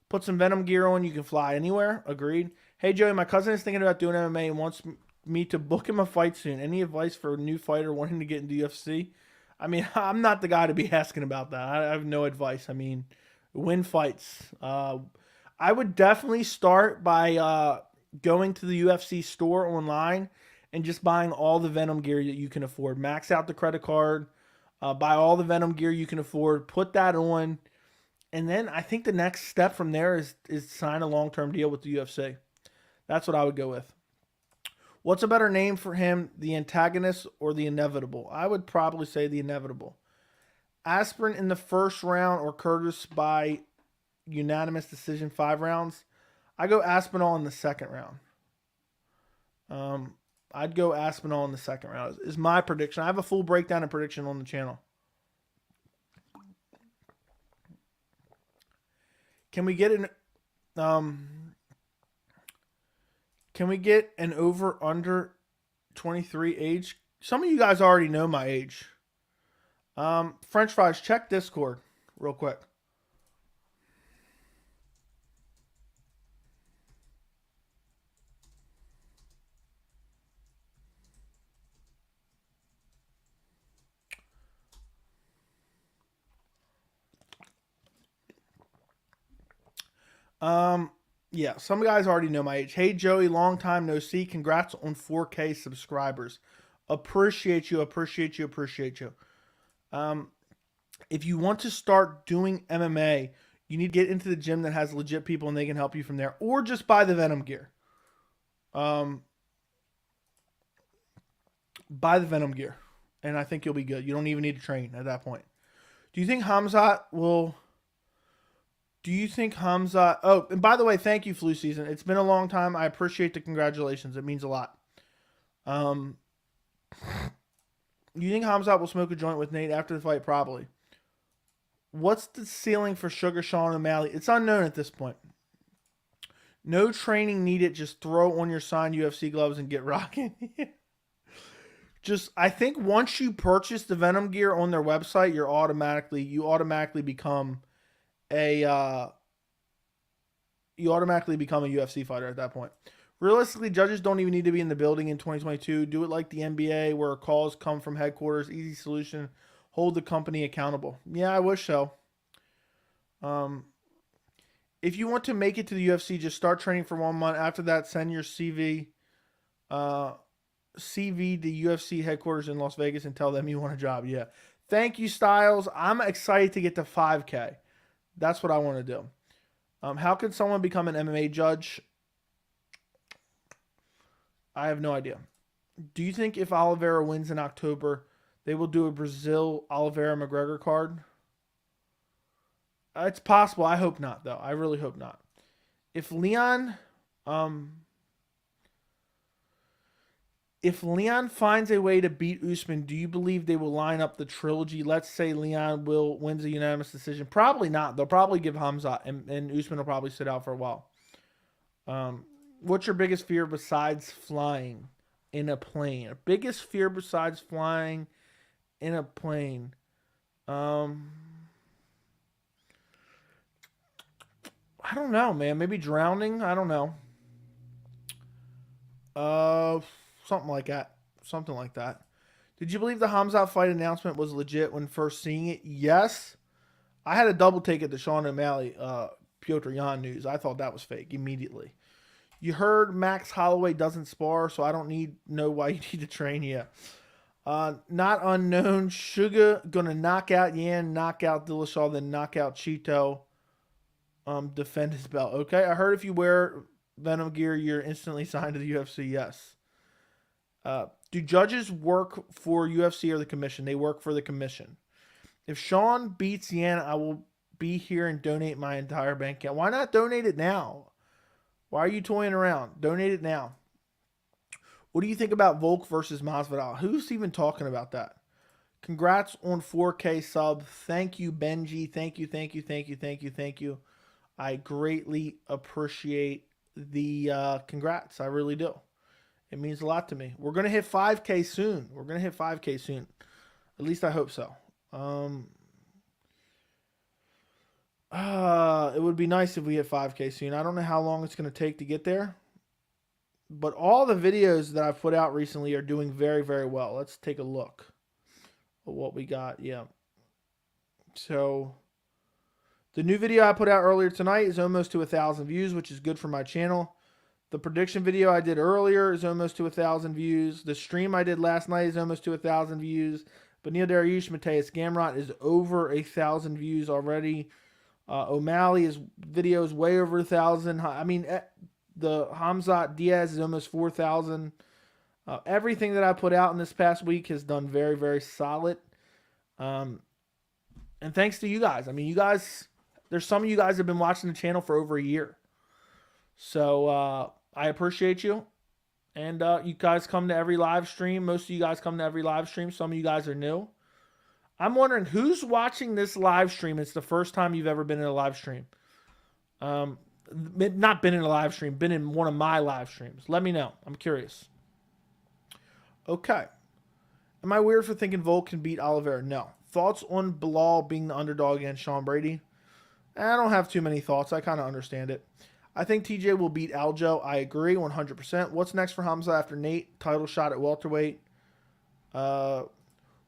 Put some Venom gear on. You can fly anywhere. Agreed. Hey, Joey, my cousin is thinking about doing MMA and wants me to book him a fight soon. Any advice for a new fighter wanting to get into UFC? I mean, I'm not the guy to be asking about that. I have no advice. I mean, win fights. I would definitely start by going to the UFC store online and just buying all the Venom gear that you can afford. Max out the credit card. Buy all the Venom gear you can afford. Put that on. And then I think the next step from there is sign a long-term deal with the UFC. That's what I would go with. What's a better name for him, the antagonist or the inevitable? I would probably say the inevitable. Aspirin in the first round or Curtis by unanimous decision 5 rounds? I go Aspinall in the second round. I'd go Aspinall in the second round is my prediction. I have a full breakdown and prediction on the channel. Can we get an over under 23 age? Some of you guys already know my age. French fries, check Discord real quick. Yeah, some guys already know my age. Hey, Joey, long time no see. Congrats on 4K subscribers. Appreciate you. If you want to start doing MMA, you need to get into the gym that has legit people and they can help you from there. Or just buy the Venom gear. Buy the Venom gear. And I think you'll be good. You don't even need to train at that point. Do you think Khamzat will... Oh, and by the way, thank you, Flu Season. It's been a long time. I appreciate the congratulations. It means a lot. You think Khamzat will smoke a joint with Nate after the fight? Probably. What's the ceiling for Sugar Sean O'Malley? It's unknown at this point. No training needed. Just throw on your signed UFC gloves and get rocking. I think once you purchase the Venom gear on their website, you automatically become a UFC fighter at that point. Realistically, judges don't even need to be in the building in 2022. Do it like the NBA, where calls come from headquarters. Easy solution. Hold the company accountable. Yeah, I wish so. If you want to make it to the UFC, just start training for 1 month. After that, send your CV to UFC headquarters in Las Vegas and tell them you want a job. Yeah. Thank you, Styles. I'm excited to get to 5K. That's what I want to do. How can someone become an MMA judge? I have no idea. Do you think if Oliveira wins in October, they will do a Brazil Oliveira McGregor card? It's possible. I hope not, though. I really hope not. If Leon finds a way to beat Usman, do you believe they will line up the trilogy? Let's say Leon wins a unanimous decision. Probably not. They'll probably give Khamzat, and Usman will probably sit out for a while. What's your biggest fear besides flying in a plane? Biggest fear besides flying in a plane? I don't know, man. Maybe drowning? I don't know. Something like that. Something like that. Did you believe the Khamzat fight announcement was legit when first seeing it? Yes. I had a double take at the Sean O'Malley Petr Yan news. I thought that was fake immediately. You heard Max Holloway doesn't spar, so I don't know why you need to train. Yeah. Not unknown. Sugar gonna knock out Yan, knock out Dillashaw, then knock out Cheeto. Defend his belt. Okay. I heard if you wear Venom gear, you're instantly signed to the UFC. Yes. Do judges work for UFC or the commission? They work for the commission. If Sean beats Yan, I will be here and donate my entire bank account. Why not donate it now? Why are you toying around? Donate it now. What do you think about Volk versus Masvidal? Who's even talking about that? Congrats on 4K sub. Thank you, Benji. Thank you. I greatly appreciate the congrats. I really do. It means a lot to me. We're going to hit 5K soon. At least I hope so. It would be nice if we hit 5K soon. I don't know how long it's going to take to get there. But all the videos that I've put out recently are doing very, very well. Let's take a look at what we got. Yeah. So the new video I put out earlier tonight is almost to 1,000 views, which is good for my channel. The prediction video I did earlier is almost to 1,000 views. The stream I did last night is almost to 1,000 views. Beneil Dariush, Mateusz Gamrot is over 1,000 views already. O'Malley's video is way over 1,000. I mean, the Khamzat Diaz is almost 4,000. Everything that I put out in this past week has done very, very solid. And thanks to you guys. I mean, there's some of you guys have been watching the channel for over a year. So I appreciate you. And you guys come to every live stream. Most of you guys come to every live stream. Some of you guys are new. I'm wondering who's watching this live stream. It's the first time you've ever been in a live stream. Not been in a live stream, been in one of my live streams. Let me know. I'm curious. Okay. Am I weird for thinking Volk can beat Oliveira? No. Thoughts on Bilal being the underdog against Sean Brady? I don't have too many thoughts. I kind of understand it. I think TJ will beat Aljo. I agree 100%. What's next for Khamzat after Nate? Title shot at welterweight.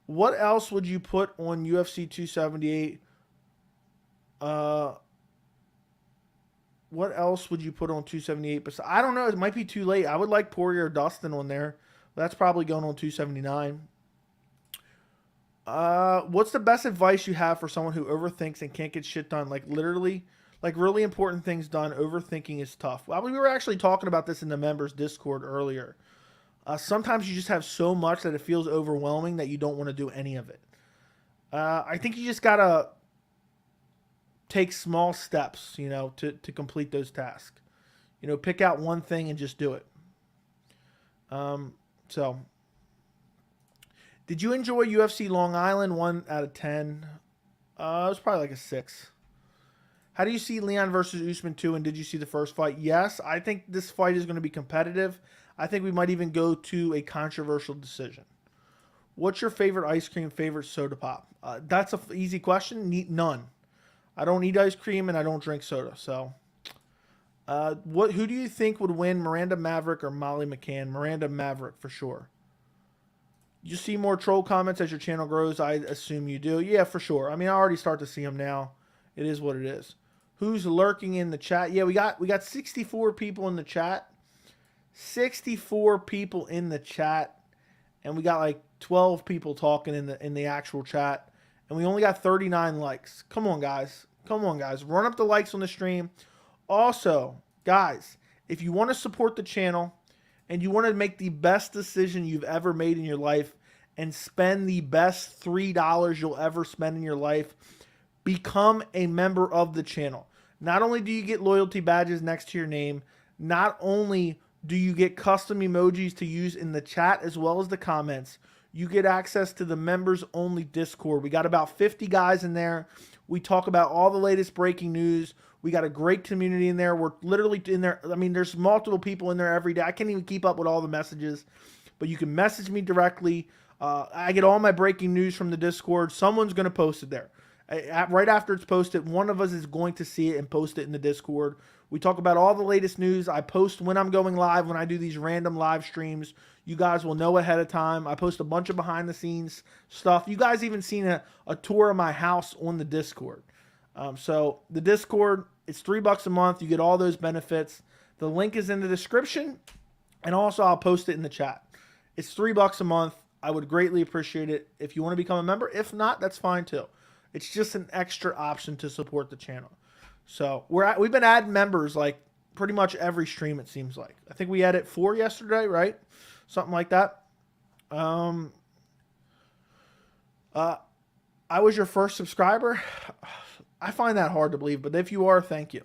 What else would you put on UFC 278? What else would you put on 278? I don't know. It might be too late. I would like Poirier or Dustin on there. That's probably going on 279. What's the best advice you have for someone who overthinks and can't get shit done? Like literally, like really important things done. Overthinking is tough. Well, we were actually talking about this in the members Discord earlier. Sometimes you just have so much that it feels overwhelming that you don't want to do any of it. I think you just gotta take small steps, to complete those tasks. Pick out one thing and just do it. So, did you enjoy UFC Long Island? 1 out of 10. It was probably like a 6. How do you see Leon versus Usman 2, and did you see the first fight? Yes, I think this fight is going to be competitive. I think we might even go to a controversial decision. What's your favorite ice cream, favorite soda pop? That's an easy question. None. I don't eat ice cream, and I don't drink soda. So, who do you think would win, Miranda Maverick or Molly McCann? Miranda Maverick for sure. You see more troll comments as your channel grows? I assume you do. Yeah, for sure. I mean, I already start to see them now. It is what it is. Who's lurking in the chat? Yeah, we got 64 people in the chat. 64 people in the chat, and we got like 12 people talking in the actual chat, and we only got 39 likes. Come on, guys. Come on, guys. Run up the likes on the stream. Also, guys, if you want to support the channel and you want to make the best decision you've ever made in your life and spend the best $3 you'll ever spend in your life, become a member of the channel. Not only do you get loyalty badges next to your name, not only do you get custom emojis to use in the chat as well as the comments, you get access to the members only Discord. We got about 50 guys in there. We talk about all the latest breaking news. We got a great community in there. We're literally in there. I mean, there's multiple people in there every day. I can't even keep up with all the messages, but you can message me directly. I get all my breaking news from the Discord. Someone's going to post it there. Right after it's posted, one of us is going to see it and post it in the Discord. We talk about all the latest news. I post when I'm going live, when I do these random live streams. You guys will know ahead of time. I post a bunch of behind-the-scenes stuff. You guys even seen a tour of my house on the Discord. So the Discord, it's $3 a month. You get all those benefits. The link is in the description, and also I'll post it in the chat. It's $3 a month. I would greatly appreciate it if you want to become a member. If not, that's fine too. It's just an extra option to support the channel. So we've been adding members like pretty much every stream, it seems like. I think we added 4 yesterday, right? Something like that. I was your first subscriber. I find that hard to believe, but if you are, thank you.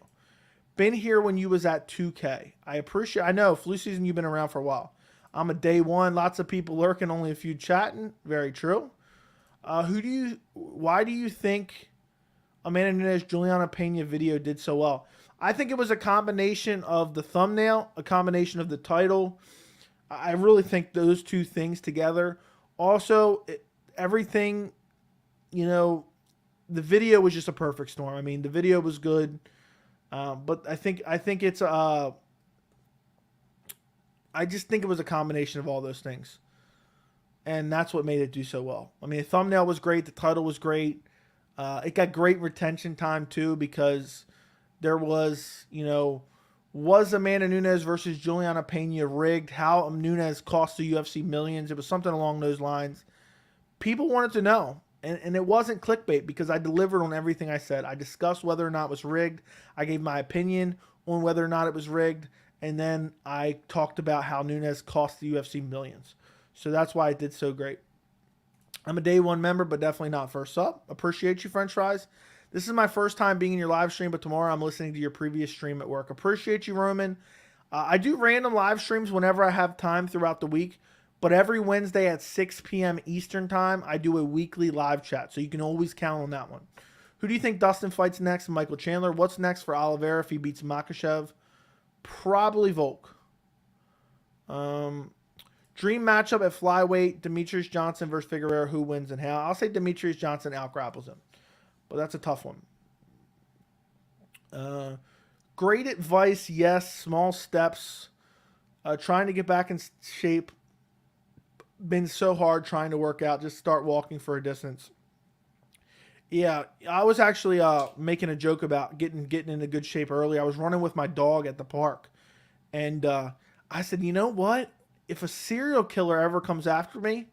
Been here when you was at 2K. I know, flu season, you've been around for a while. I'm a day one. Lots of people lurking, only a few chatting. Very true. Why do you think Amanda Nunez Juliana Pena video did so well? I think it was a combination of the thumbnail, a combination of the title. I really think those two things together. Also, everything, the video was just a perfect storm. I mean, the video was good, but I think it's I just think it was a combination of all those things. And that's what made it do so well. I mean, the thumbnail was great. The title was great. It got great retention time, too, because there was, was Amanda Nunez versus Juliana Pena rigged? How Nunez cost the UFC millions? It was something along those lines. People wanted to know. And it wasn't clickbait because I delivered on everything I said. I discussed whether or not it was rigged. I gave my opinion on whether or not it was rigged. And then I talked about how Nunez cost the UFC millions. So that's why it did so great. I'm a day one member, but definitely not first up. Appreciate you, French fries. This is my first time being in your live stream, but tomorrow I'm listening to your previous stream at work. Appreciate you, Roman. I do random live streams whenever I have time throughout the week, but every Wednesday at 6 p.m. Eastern time, I do a weekly live chat, so you can always count on that one. Who do you think Dustin fights next? Michael Chandler. What's next for Oliveira if he beats Makhachev? Probably Volk. Dream matchup at flyweight, Demetrius Johnson versus Figueroa. Who wins and how? I'll say Demetrius Johnson outgrapples him, but that's a tough one. Great advice, yes. Small steps. Trying to get back in shape. Been so hard trying to work out. Just start walking for a distance. Yeah, I was actually making a joke about getting into good shape early. I was running with my dog at the park, and I said, you know what? If a serial killer ever comes after me,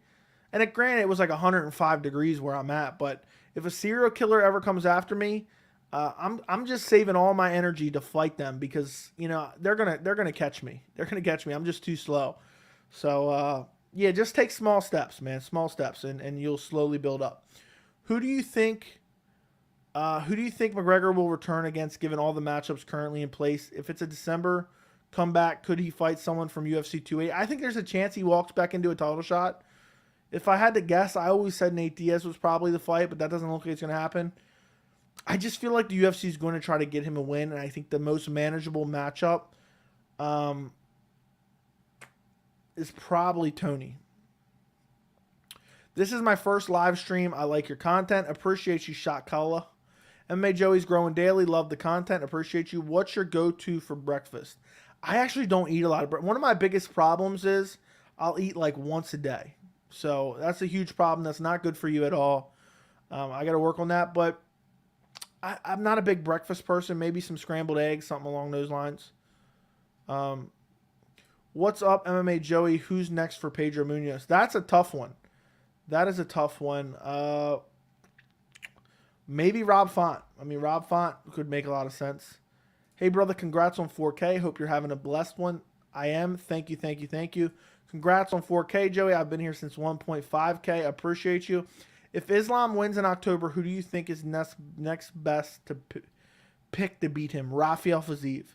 and granted it was like 105 degrees where I'm at, but if a serial killer ever comes after me, I'm just saving all my energy to fight them because they're gonna catch me. They're gonna catch me. I'm just too slow. So yeah, just take small steps, man. Small steps, and you'll slowly build up. Who do you think McGregor will return against, given all the matchups currently in place? If it's a December comeback, could he fight someone from UFC 280? I think there's a chance he walks back into a title shot. If I had to guess, I always said Nate Diaz was probably the fight, but that doesn't look like it's going to happen. I just feel like the UFC is going to try to get him a win, and I think the most manageable matchup is probably Tony. This is my first live stream. I like your content. Appreciate you, Shot Kala. MMA Joey's growing daily. Love the content. Appreciate you. What's your go-to for breakfast? I actually don't eat a lot of breakfast. One of my biggest problems is I'll eat like once a day. So that's a huge problem. That's not good for you at all. I got to work on that. But I'm not a big breakfast person. Maybe some scrambled eggs, something along those lines. What's up, MMA Joey? Who's next for Pedro Munoz? That's a tough one. That is a tough one. Maybe Rob Font. I mean, Rob Font could make a lot of sense. Hey, brother, congrats on 4K. Hope you're having a blessed one. I am. Thank you, thank you, thank you. Congrats on 4K, Joey. I've been here since 1.5K. I appreciate you. If Islam wins in October, who do you think is next best to pick to beat him? Rafael Fiziev.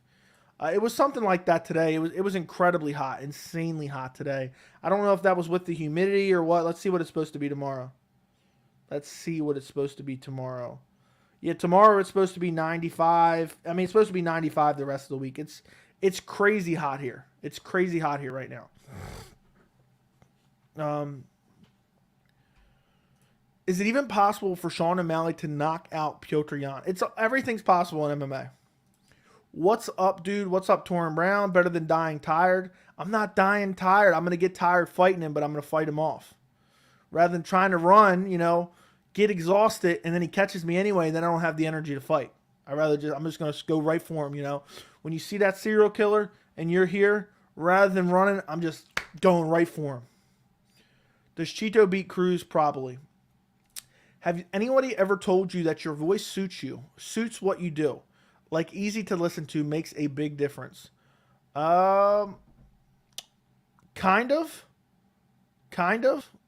It was something like that today. It was incredibly hot, insanely hot today. I don't know if that was with the humidity or what. Let's see what it's supposed to be tomorrow. Let's see what it's supposed to be tomorrow. Yeah, tomorrow it's supposed to be 95. I mean, it's supposed to be 95 the rest of the week. It's crazy hot here. It's crazy hot here right now. Is it even possible for Sean O'Malley to knock out Petr Yan? Everything's possible in MMA. What's up, dude? What's up, Torrin Brown? Better than dying tired. I'm not dying tired. I'm going to get tired fighting him, but I'm going to fight him off. Rather than trying to run, get exhausted, and then he catches me anyway, then I don't have the energy to fight. I'm just going to go right for him, When you see that serial killer and you're here, rather than running, I'm just going right for him. Does Chito beat Cruz? Probably. Have anybody ever told you that your voice suits you, suits what you do? Like, easy to listen to, makes a big difference. Kind of.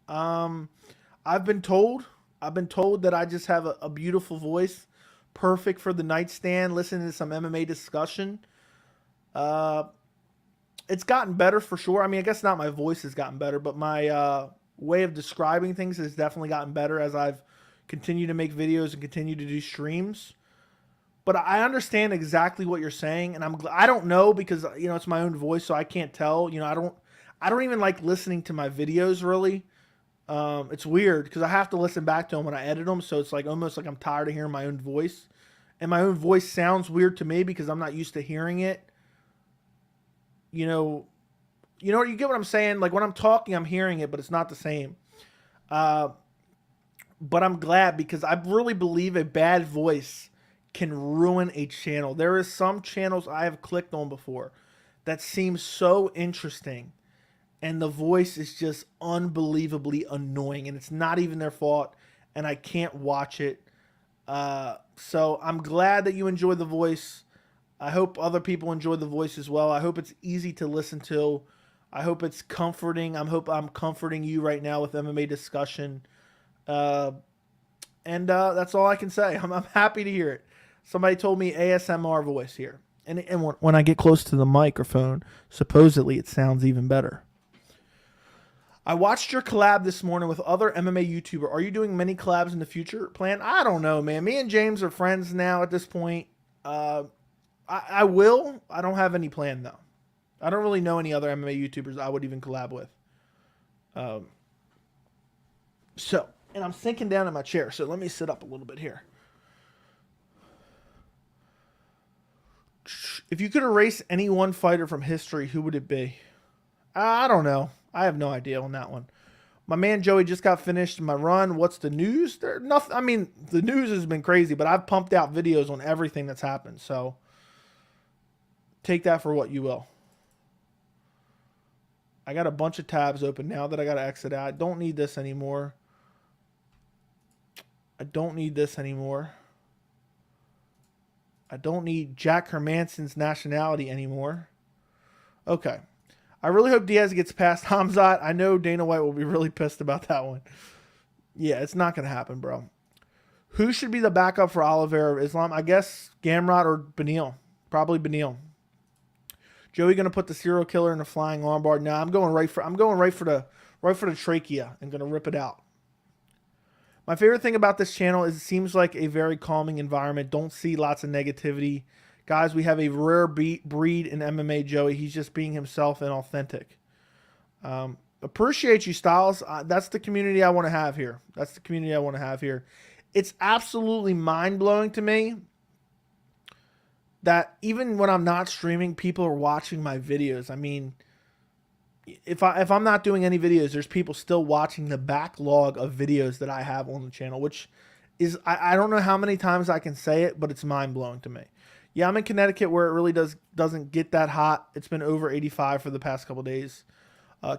I've been told that I just have a beautiful voice, perfect for the nightstand, listening to some MMA discussion. It's gotten better for sure. I mean, I guess not my voice has gotten better, but my way of describing things has definitely gotten better as I've continued to make videos and continue to do streams. But I understand exactly what you're saying, and I don't know because it's my own voice, so I can't tell. I don't even like listening to my videos really. It's weird because I have to listen back to them when I edit them, so it's like almost like I'm tired of hearing my own voice, and my own voice sounds weird to me because I'm not used to hearing it. You get what I'm saying? Like when I'm talking, I'm hearing it, but it's not the same. But I'm glad because I really believe a bad voice can ruin a channel. There is some channels I have clicked on before that seem so interesting, and the voice is just unbelievably annoying, and it's not even their fault, and I can't watch it. So I'm glad that you enjoy the voice. I hope other people enjoy the voice as well. I hope it's easy to listen to. I hope it's comforting. I hope I'm comforting you right now with MMA discussion. And that's all I can say. I'm happy to hear it. Somebody told me ASMR voice here. And when I get close to the microphone, supposedly it sounds even better. I watched your collab this morning with other MMA YouTuber. Are you doing many collabs in the future? Plan? I don't know, man. Me and James are friends now at this point. I will. I don't have any plan, though. I don't really know any other MMA YouTubers I would even collab with. And I'm sinking down in my chair, so let me sit up a little bit here. If you could erase any one fighter from history, who would it be? I don't know. I have no idea on that one. My man Joey just got finished my run. What's the news? Nothing. I mean, the news has been crazy, but I've pumped out videos on everything that's happened. So take that for what you will. I got a bunch of tabs open now that I got to exit out. I don't need this anymore. I don't need Jack Hermansson's nationality anymore. Okay. I really hope Diaz gets past Khamzat. I know Dana White will be really pissed about that one. Yeah, it's not going to happen, bro. Who should be the backup for Oliveira of Islam? I guess Gamrot or Beneil. Probably Beneil. Joey going to put the serial killer in the flying armbar. No, I'm going right for right for the trachea and going to rip it out. My favorite thing about this channel is it seems like a very calming environment. Don't see lots of negativity. Guys, we have a rare breed in MMA, Joey. He's just being himself and authentic. Appreciate you, Styles. That's the community I want to have here. That's the community I want to have here. It's absolutely mind-blowing to me that even when I'm not streaming, people are watching my videos. I mean, if I'm not doing any videos, there's people still watching the backlog of videos that I have on the channel, which is, I don't know how many times I can say it, but it's mind-blowing to me. Yeah, I'm in Connecticut where it really doesn't get that hot. It's been over 85 for the past couple days.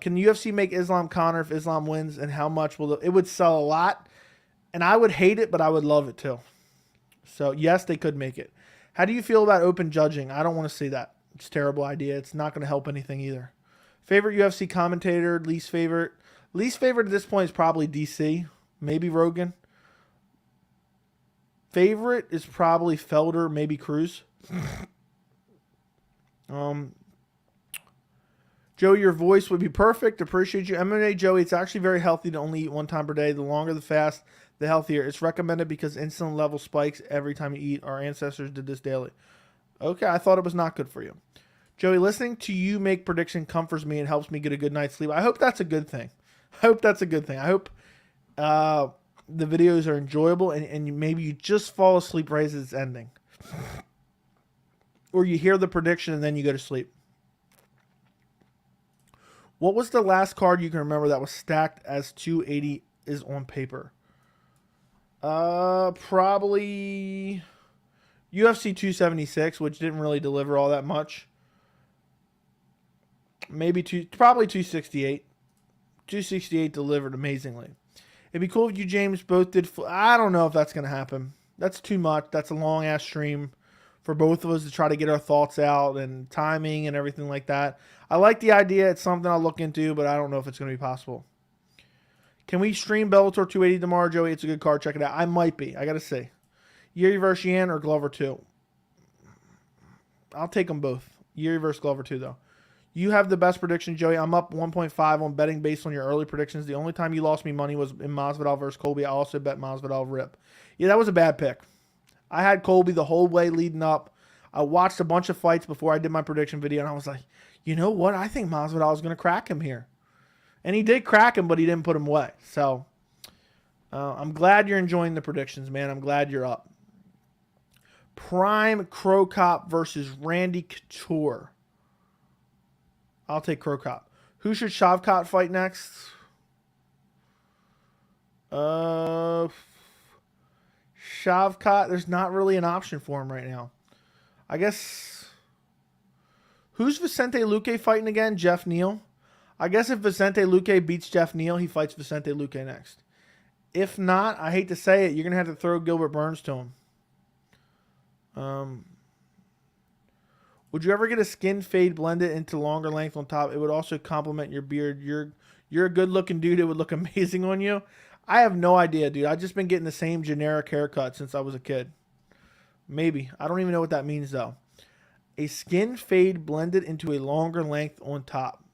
Can the UFC make Islam Conor if Islam wins, and how much will it would sell a lot, and I would hate it, but I would love it too. So yes, they could make it. How do you feel about open judging? I don't want to see that. It's a terrible idea. It's not going to help anything either. Favorite UFC commentator, least favorite. Least favorite at this point is probably DC, maybe Rogan. Favorite is probably Felder, maybe Cruz. Joey, your voice would be perfect. Appreciate you. MMA, Joey, it's actually very healthy to only eat 1 time per day. The longer the fast, the healthier. It's recommended because insulin level spikes every time you eat. Our ancestors did this daily. Okay, I thought it was not good for you. Joey, listening to you make prediction comforts me and helps me get a good night's sleep. I hope that's a good thing. I hope the videos are enjoyable and maybe you just fall asleep right as it's ending. Or you hear the prediction and then you go to sleep. What was the last card you can remember that was stacked as 280 is on paper? Probably UFC 276, which didn't really deliver all that much. Probably 268. 268 delivered amazingly. It'd be cool if you, James, both did. I don't know if that's going to happen. That's too much. That's a long-ass stream for both of us to try to get our thoughts out and timing and everything like that. I like the idea. It's something I'll look into, but I don't know if it's going to be possible. Can we stream Bellator 280 tomorrow, Joey? It's a good card. Check it out. I might be. I got to see. Yuri versus Yan or Glover 2? I'll take them both. Yuri versus Glover 2, though. You have the best prediction, Joey. I'm up 1.5 on betting based on your early predictions. The only time you lost me money was in Masvidal versus Colby. I also bet Masvidal rip. Yeah, that was a bad pick. I had Colby the whole way leading up. I watched a bunch of fights before I did my prediction video, and I was like, you know what? I think Masvidal is going to crack him here. And he did crack him, but he didn't put him away. So I'm glad you're enjoying the predictions, man. I'm glad you're up. Prime Crow Cop versus Randy Couture. I'll take Crow Cop. Who should Shavkat fight next? Shavkat, there's not really an option for him right now. I guess. Who's Vicente Luque fighting again? Jeff Neal. I guess if Vicente Luque beats Jeff Neal, he fights Vicente Luque next. If not, I hate to say it, you're going to have to throw Gilbert Burns to him. Would you ever get a skin fade blended into longer length on top? It would also complement your beard. You're a good looking dude. It would look amazing on you. I have no idea, dude. I've just been getting the same generic haircut since I was a kid. Maybe. I don't even know what that means, though. A skin fade blended into a longer length on top.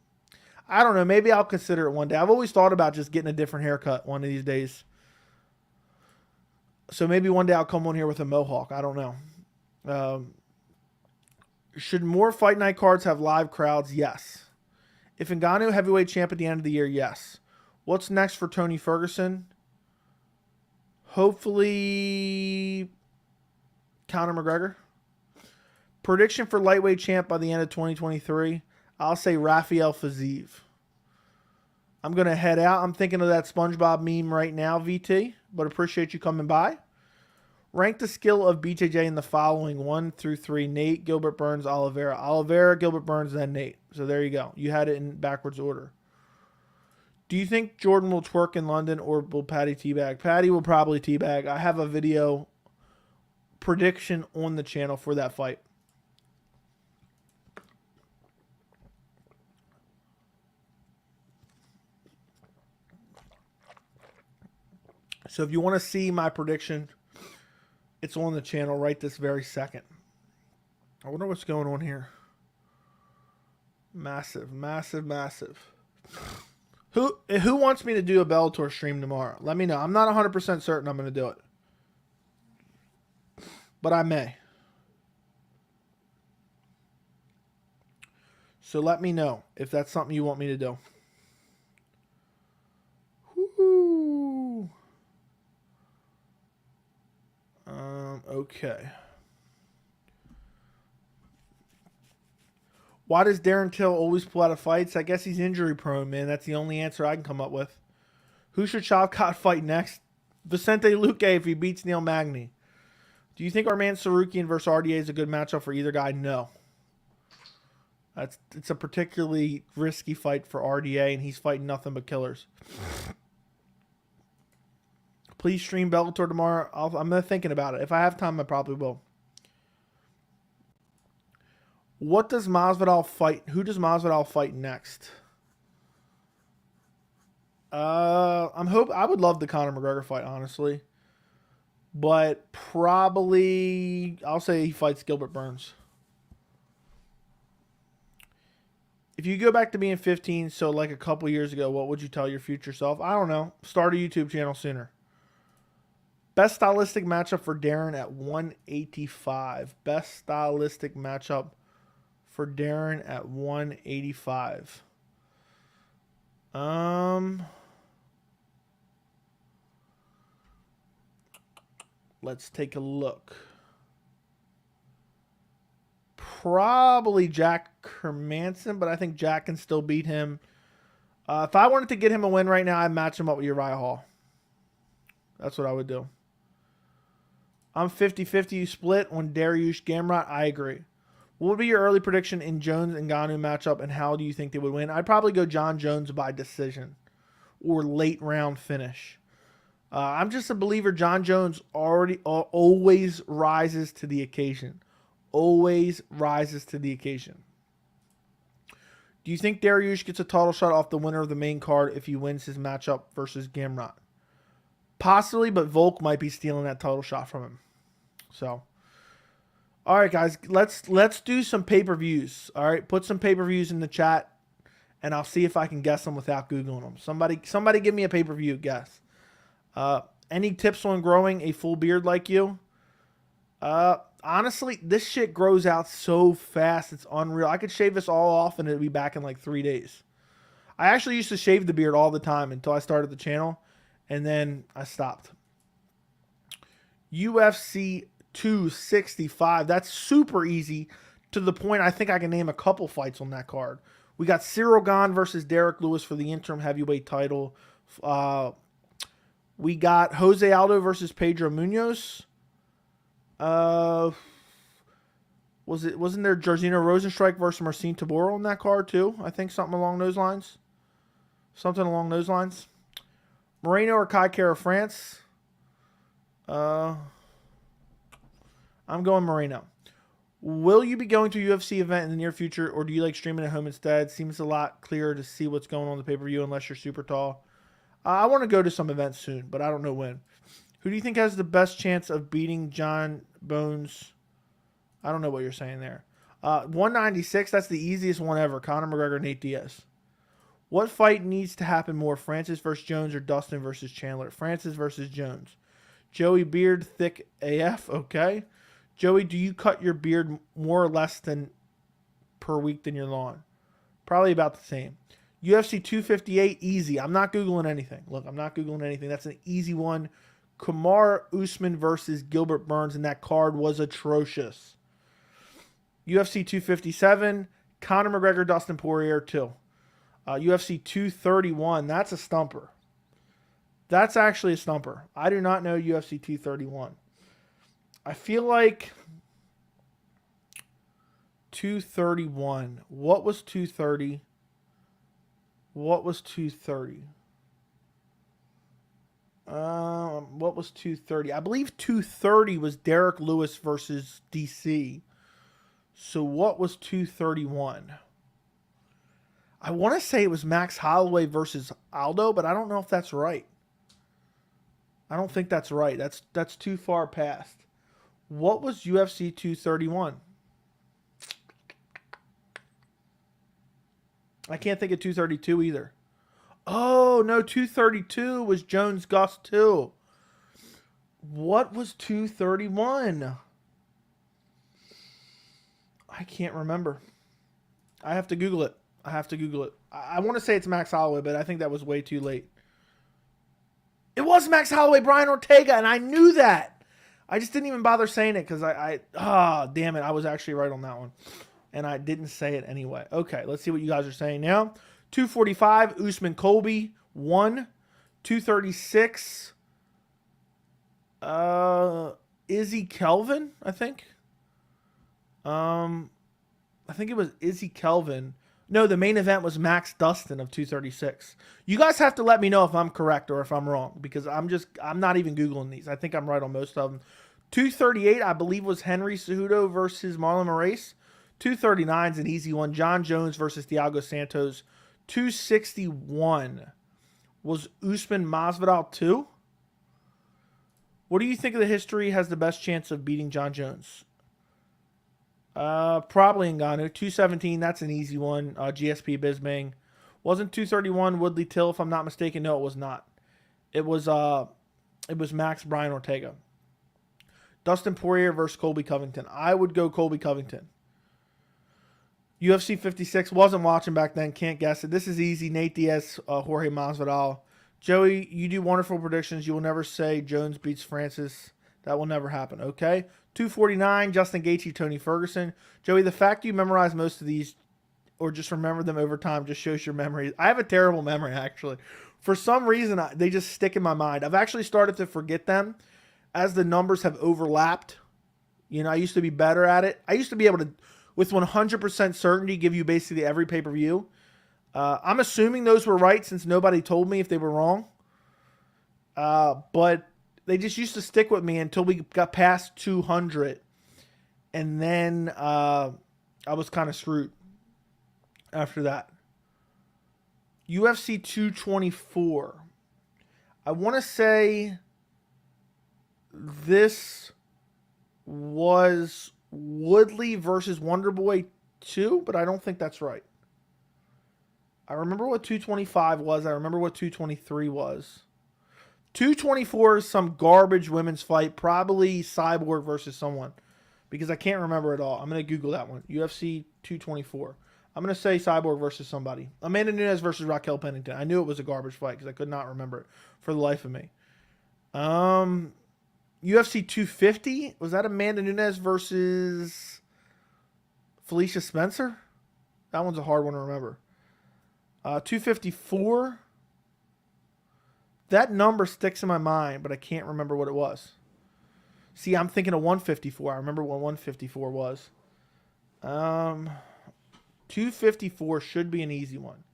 I don't know. Maybe I'll consider it one day. I've always thought about just getting a different haircut one of these days. So maybe one day I'll come on here with a mohawk. I don't know. Should more fight night cards have live crowds? Yes. If Ngannou heavyweight champ at the end of the year? Yes. What's next for Tony Ferguson? Hopefully Conor McGregor. Prediction for lightweight champ by the end of 2023. I'll say Rafael Fiziev. I'm going to head out. I'm thinking of that SpongeBob meme right now, VT, but appreciate you coming by. Rank the skill of BJJ in the following 1 through 3. Nate, Gilbert Burns, Oliveira. Oliveira, Gilbert Burns, then Nate. So there you go. You had it in backwards order. Do you think Jordan will twerk in London or will Patty teabag? Patty will probably teabag. I have a video prediction on the channel for that fight. So if you want to see my prediction, it's on the channel right this very second. I wonder what's going on here. Massive, massive, massive. Who wants me to do a Bellator stream tomorrow? Let me know. I'm not 100% certain I'm going to do it. But I may. So let me know if that's something you want me to do. Woo-hoo. Okay. Why does Darren Till always pull out of fights? I guess he's injury prone, man. That's the only answer I can come up with. Who should Shavkat fight next? Vicente Luque if he beats Neil Magny. Do you think our man Sarukian versus RDA is a good matchup for either guy? No. It's a particularly risky fight for RDA, and he's fighting nothing but killers. Please stream Bellator tomorrow. I'm thinking about it. If I have time, I probably will. What does Masvidal fight? Who does Masvidal fight next? I would love the Conor McGregor fight, honestly. But probably I'll say he fights Gilbert Burns. If you go back to being 15, so like a couple years ago, what would you tell your future self? I don't know. Start a YouTube channel sooner. Best stylistic matchup for Darren at 185. Best stylistic matchup for Darren at 185. Let's take a look. Probably Jack Hermanson, but I think Jack can still beat him. If I wanted to get him a win right now, I'd match him up with Uriah Hall. That's what I would do. I'm 50-50 split on Dariush Gamrot. I agree. What would be your early prediction in Jones and Ngannou matchup, and how do you think they would win? I'd probably go John Jones by decision or late round finish. I'm just a believer John Jones always rises to the occasion. Always rises to the occasion. Do you think Dariush gets a title shot off the winner of the main card if he wins his matchup versus Gamrot? Possibly, but Volk might be stealing that title shot from him. So, all right, guys, let's do some pay-per-views. All right, put some pay-per-views in the chat, and I'll see if I can guess them without Googling them. Somebody give me a pay-per-view guess. Any tips on growing a full beard like you? Honestly, this shit grows out so fast. It's unreal. I could shave this all off and it'd be back in like 3 days. I actually used to shave the beard all the time until I started the channel, and then I stopped. UFC 265. That's super easy to the point I think I can name a couple fights on that card. We got Cyril Gane versus Derek Lewis for the interim heavyweight title. We got Jose Aldo versus Pedro Munoz. Wasn't there Jairzinho Rosenstrike versus Marcin Tybura on that card too? I think something along those lines. Moreno or Kai Kara France. I'm going Moreno. Will you be going to a UFC event in the near future, or do you like streaming at home instead? Seems a lot clearer to see what's going on the pay-per-view unless you're super tall. I want to go to some events soon, but I don't know when. Who do you think has the best chance of beating John Bones? I don't know what you're saying there. 196, that's the easiest one ever. Conor McGregor, Nate Diaz. What fight needs to happen more, Francis versus Jones or Dustin versus Chandler? Francis versus Jones. Joey Beard, thick AF, okay. Joey, do you cut your beard more or less than per week than your lawn? Probably about the same. UFC 258, easy. I'm not Googling anything. Look, I'm not Googling anything. That's an easy one. Kamaru Usman versus Gilbert Burns, and that card was atrocious. UFC 257, Conor McGregor, Dustin Poirier 2. UFC 231, that's a stumper. That's actually a stumper. I do not know UFC 231. I feel like 231. What was 230? What was 230? What was 230? I believe 230 was Derek Lewis versus DC. So what was 231? I want to say it was Max Holloway versus Aldo, but I don't know if that's right. I don't think that's right. That's too far past. What was UFC 231? I can't think of 232 either. Oh, no, 232 was Jones Gus too. What was 231? I can't remember. I have to Google it. I want to say it's Max Holloway, but I think that was way too late. It was Max Holloway, Brian Ortega, and I knew that. I just didn't even bother saying it because damn it, I was actually right on that one. And I didn't say it anyway. Okay, let's see what you guys are saying now. 245, Usman Colby, 1. 236, Izzy Kelvin, I think. I think it was Izzy Kelvin. No, the main event was Max Dustin of 236. You guys have to let me know if I'm correct or if I'm wrong because I'm not even Googling these. I think I'm right on most of them. 238, I believe, was Henry Cejudo versus Marlon Moraes. 239 is an easy one. John Jones versus Thiago Santos. 261 was Usman Masvidal 2. What do you think of the history has the best chance of beating John Jones? Probably Ngannou. 217, that's an easy one. GSP Bisbing. Wasn't 231 Woodley Till, if I'm not mistaken? No, it was not. It was Max Brian Ortega. Dustin Poirier versus Colby Covington. I would go Colby Covington. UFC 56, wasn't watching back then, can't guess it. This is easy. Nate Diaz, Jorge Masvidal. Joey, you do wonderful predictions. You will never say Jones beats Francis. That will never happen, okay? 249, Justin Gaethje, Tony Ferguson. Joey, the fact you memorize most of these or just remember them over time just shows your memory. I have a terrible memory, actually. For some reason, they just stick in my mind. I've actually started to forget them as the numbers have overlapped. You know, I used to be better at it. I used to be able to, with 100% certainty, give you basically every pay-per-view. I'm assuming those were right since nobody told me if they were wrong. But they just used to stick with me until we got past 200. And then I was kind of screwed after that. UFC 224. I want to say this was Woodley versus Wonderboy 2, but I don't think that's right. I remember what 225 was. I remember what 223 was. 224 is some garbage women's fight, probably Cyborg versus someone, because I can't remember it all. I'm going to Google that one. UFC 224. I'm going to say Cyborg versus somebody. Amanda Nunez versus Rockell Pennington. I knew it was a garbage fight because I could not remember it for the life of me. UFC 250. Was that Amanda Nunez versus Felicia Spencer? That one's a hard one to remember. 254. That number sticks in my mind, but I can't remember what it was. See, I'm thinking of 154. I remember what 154 was. 254 should be an easy one.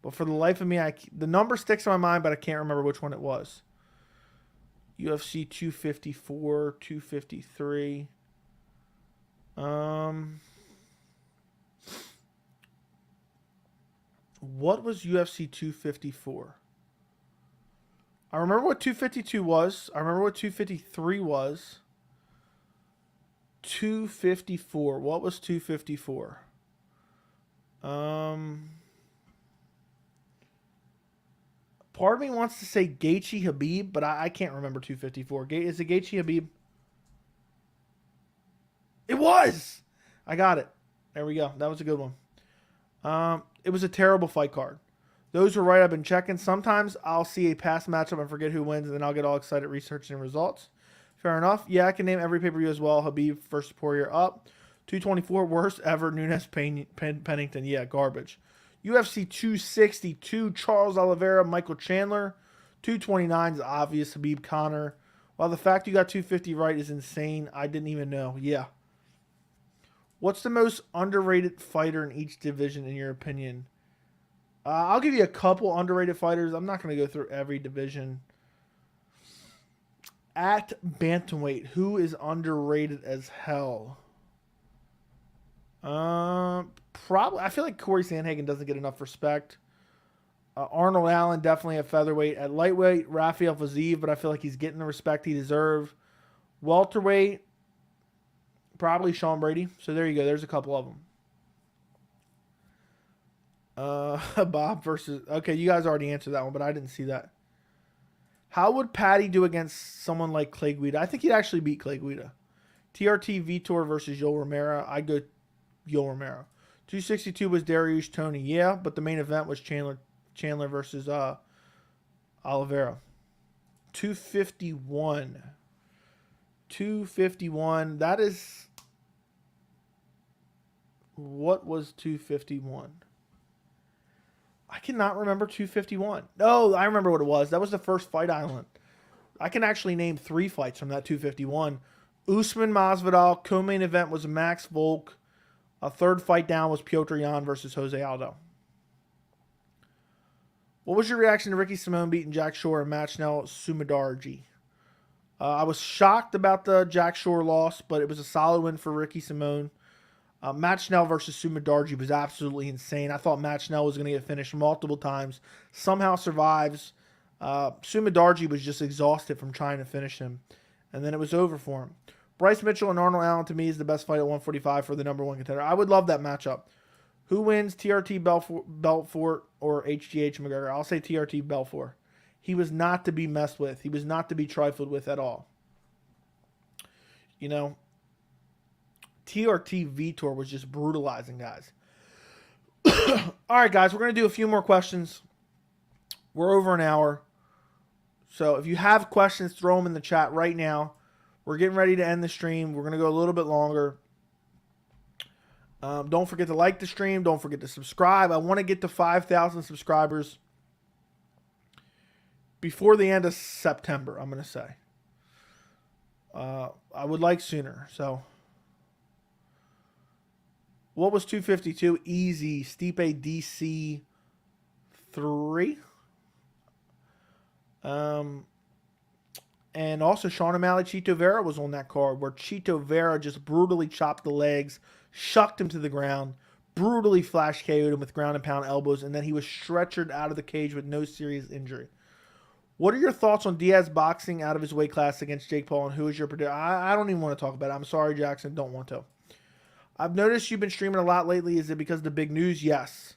But for the life of me, the number sticks in my mind, but I can't remember which one it was. UFC 254, 253. What was UFC 254? I remember what 252 was. I remember what 253 was. 254. What was 254? Part of me wants to say Gaethje Habib, but I can't remember 254. Is it Gaethje Habib? It was! I got it. There we go. That was a good one. It was a terrible fight card. Those were right. I've been checking. Sometimes I'll see a past matchup and forget who wins, and then I'll get all excited researching results. Fair enough. Yeah, I can name every pay-per-view as well. Habib versus Poirier up. 224, worst ever. Nunez Pennington. Yeah, garbage. UFC 262, Charles Oliveira, Michael Chandler. 229 is obvious, Habib Connor. While the fact you got 250 right is insane, I didn't even know. Yeah. What's the most underrated fighter in each division, in your opinion? I'll give you a couple underrated fighters. I'm not going to go through every division. At bantamweight, who is underrated as hell? Probably. I feel like Corey Sandhagen doesn't get enough respect. Arnold Allen definitely at featherweight. At lightweight, Rafael Fiziev, but I feel like he's getting the respect he deserves. Welterweight, probably Sean Brady. So there you go. There's a couple of them. Bob versus... Okay, you guys already answered that one, but I didn't see that. How would Patty do against someone like Clay Guida? I think he'd actually beat Clay Guida. TRT Vitor versus Yoel Romero. I'd go Yoel Romero. 262 was Dariush Tony. Yeah, but the main event was Chandler versus Oliveira. 251. 251. That is... What was 251? I cannot remember 251. No, I remember what it was. That was the first Fight Island. I can actually name 3 fights from that 251. Usman Masvidal. Co-main event was Max Volk. A third fight down was Petr Yan versus Jose Aldo. What was your reaction to Ricky Simón beating Jack Shore and Matt Schnell Sumidarji? I was shocked about the Jack Shore loss, but it was a solid win for Ricky Simón. Matt Schnell versus Sumidarji was absolutely insane. I thought Matt Schnell was going to get finished multiple times. Somehow survives. Sumidarji was just exhausted from trying to finish him. And then it was over for him. Bryce Mitchell and Arnold Allen, to me, is the best fight at 145 for the #1 contender. I would love that matchup. Who wins, TRT Belfort or HGH McGregor? I'll say TRT Belfort. He was not to be messed with. He was not to be trifled with at all. You know, TRT Vitor was just brutalizing guys. All right, guys, we're going to do a few more questions. We're over an hour. So if you have questions, throw them in the chat right now. We're getting ready to end the stream. We're going to go a little bit longer. Don't forget to like the stream. Don't forget to subscribe. I want to get to 5,000 subscribers before the end of September, I'm going to say. I would like sooner. So, what was 252? Easy. Stipe DC 3. And also Sean O'Malley, Chito Vera was on that card where Chito Vera just brutally chopped the legs, shucked him to the ground, brutally flash KO'd him with ground and pound elbows, and then he was stretchered out of the cage with no serious injury. What are your thoughts on Diaz boxing out of his weight class against Jake Paul, and who is your prediction? I don't even want to talk about it. I'm sorry, Jackson. Don't want to. I've noticed you've been streaming a lot lately. Is it because of the big news? Yes.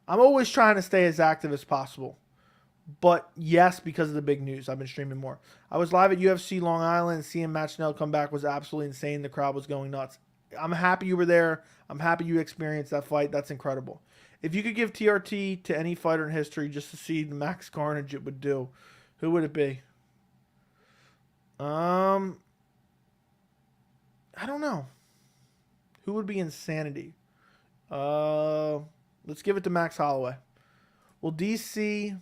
I'm always trying to stay as active as possible. But yes, because of the big news, I've been streaming more. I was live at UFC Long Island. Seeing Matt Schnell come back was absolutely insane. The crowd was going nuts. I'm happy you were there. I'm happy you experienced that fight. That's incredible. If you could give TRT to any fighter in history just to see the max carnage it would do, who would it be? I don't know. Who would be insanity? Let's give it to Max Holloway. Will DC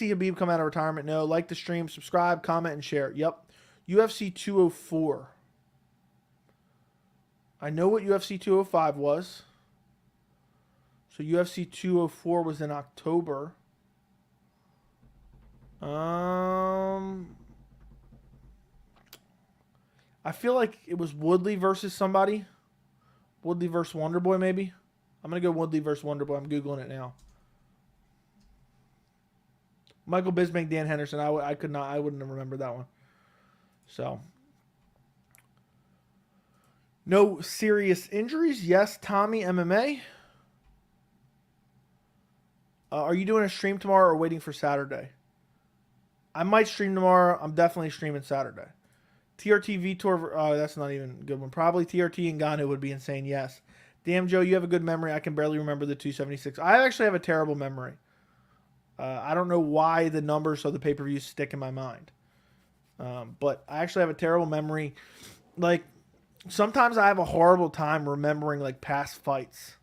Habib come out of retirement? No. Like the stream, subscribe, comment, and share. Yep. UFC 204. I know what UFC 205 was. So UFC 204 was in October. I feel like it was Woodley versus somebody. Woodley versus Wonderboy, maybe. I'm going to go Woodley versus Wonderboy. I'm Googling it now. Michael Bisping, Dan Henderson. I wouldn't have remembered that one. So. No serious injuries. Yes, Tommy MMA. Are you doing a stream tomorrow or waiting for Saturday? I might stream tomorrow. I'm definitely streaming Saturday. TRT Vitor. Oh, that's not even a good one. Probably TRT and Ngannou would be insane. Yes. Damn, Joe, you have a good memory. I can barely remember the 276. I actually have a terrible memory. I don't know why the numbers of the pay-per-views stick in my mind. But I actually have a terrible memory. Like, sometimes I have a horrible time remembering, like, past fights.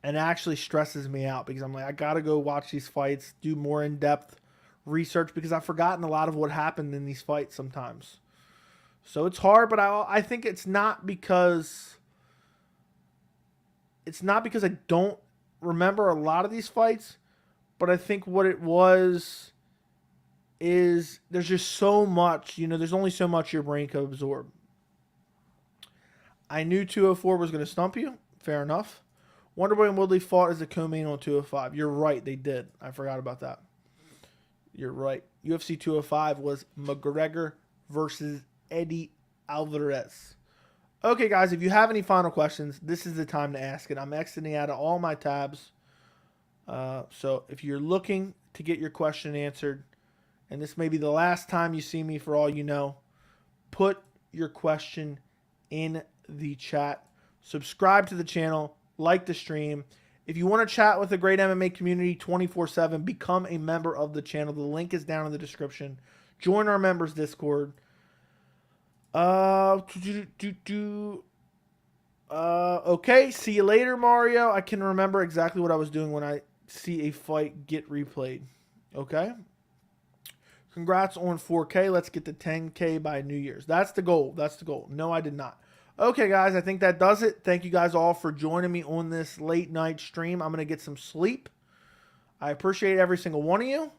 And it actually stresses me out because I'm like, I got to go watch these fights, do more in-depth research because I've forgotten a lot of what happened in these fights sometimes. So it's hard, but I think it's not because I don't remember a lot of these fights. But I think what it was is there's just so much, there's only so much your brain can absorb. I knew 204 was going to stump you. Fair enough. Wonderboy and Woodley fought as a co-main on 205. You're right, they did. I forgot about that. You're right. UFC 205 was McGregor versus Eddie Alvarez. Okay, guys, if you have any final questions, this is the time to ask it. I'm exiting out of all my tabs. So if you're looking to get your question answered, and this may be the last time you see me for all you know, put your question in the chat. Subscribe to the channel, like the stream. If you want to chat with the great MMA community 24/7, become a member of the channel. The link is down in the description. Join our members Discord. Okay, see you later, Mario. I can remember exactly what I was doing when I see a fight get replayed. Okay? Congrats on 4K. Let's get to 10K by New Year's. That's the goal. That's the goal. No, I did not. Okay, guys, I think that does it. Thank you guys all for joining me on this late night stream. I'm going to get some sleep. I appreciate every single one of you.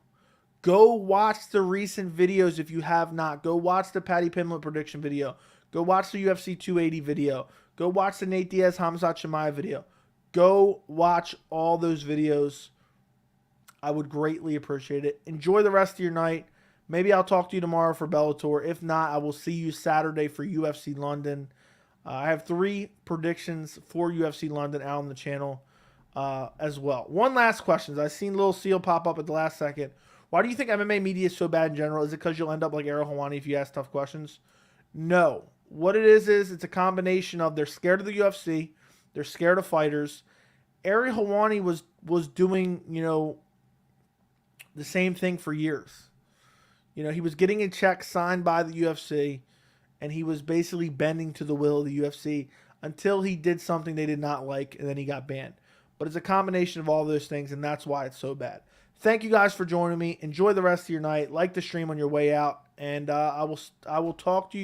Go watch the recent videos if you have not. Go watch the Paddy Pimblett prediction video. Go watch the UFC 280 video. Go watch the Nate Diaz Khamzat Chimaev video. Go watch all those videos. I would greatly appreciate it. Enjoy the rest of your night. Maybe I'll talk to you tomorrow for Bellator. If not, I will see you Saturday for UFC London. I have 3 predictions for UFC London out on the channel as well. One last question. I've seen Lil Seal pop up at the last second. Why do you think MMA media is so bad in general? Is it because you'll end up like Ariel Helwani if you ask tough questions? No. What it is it's a combination of they're scared of the UFC. They're scared of fighters. Ariel Helwani was doing, the same thing for years. He was getting a check signed by the UFC, and he was basically bending to the will of the UFC until he did something they did not like, and then he got banned. But it's a combination of all those things, and that's why it's so bad. Thank you guys for joining me. Enjoy the rest of your night. Like the stream on your way out, and I will talk to you.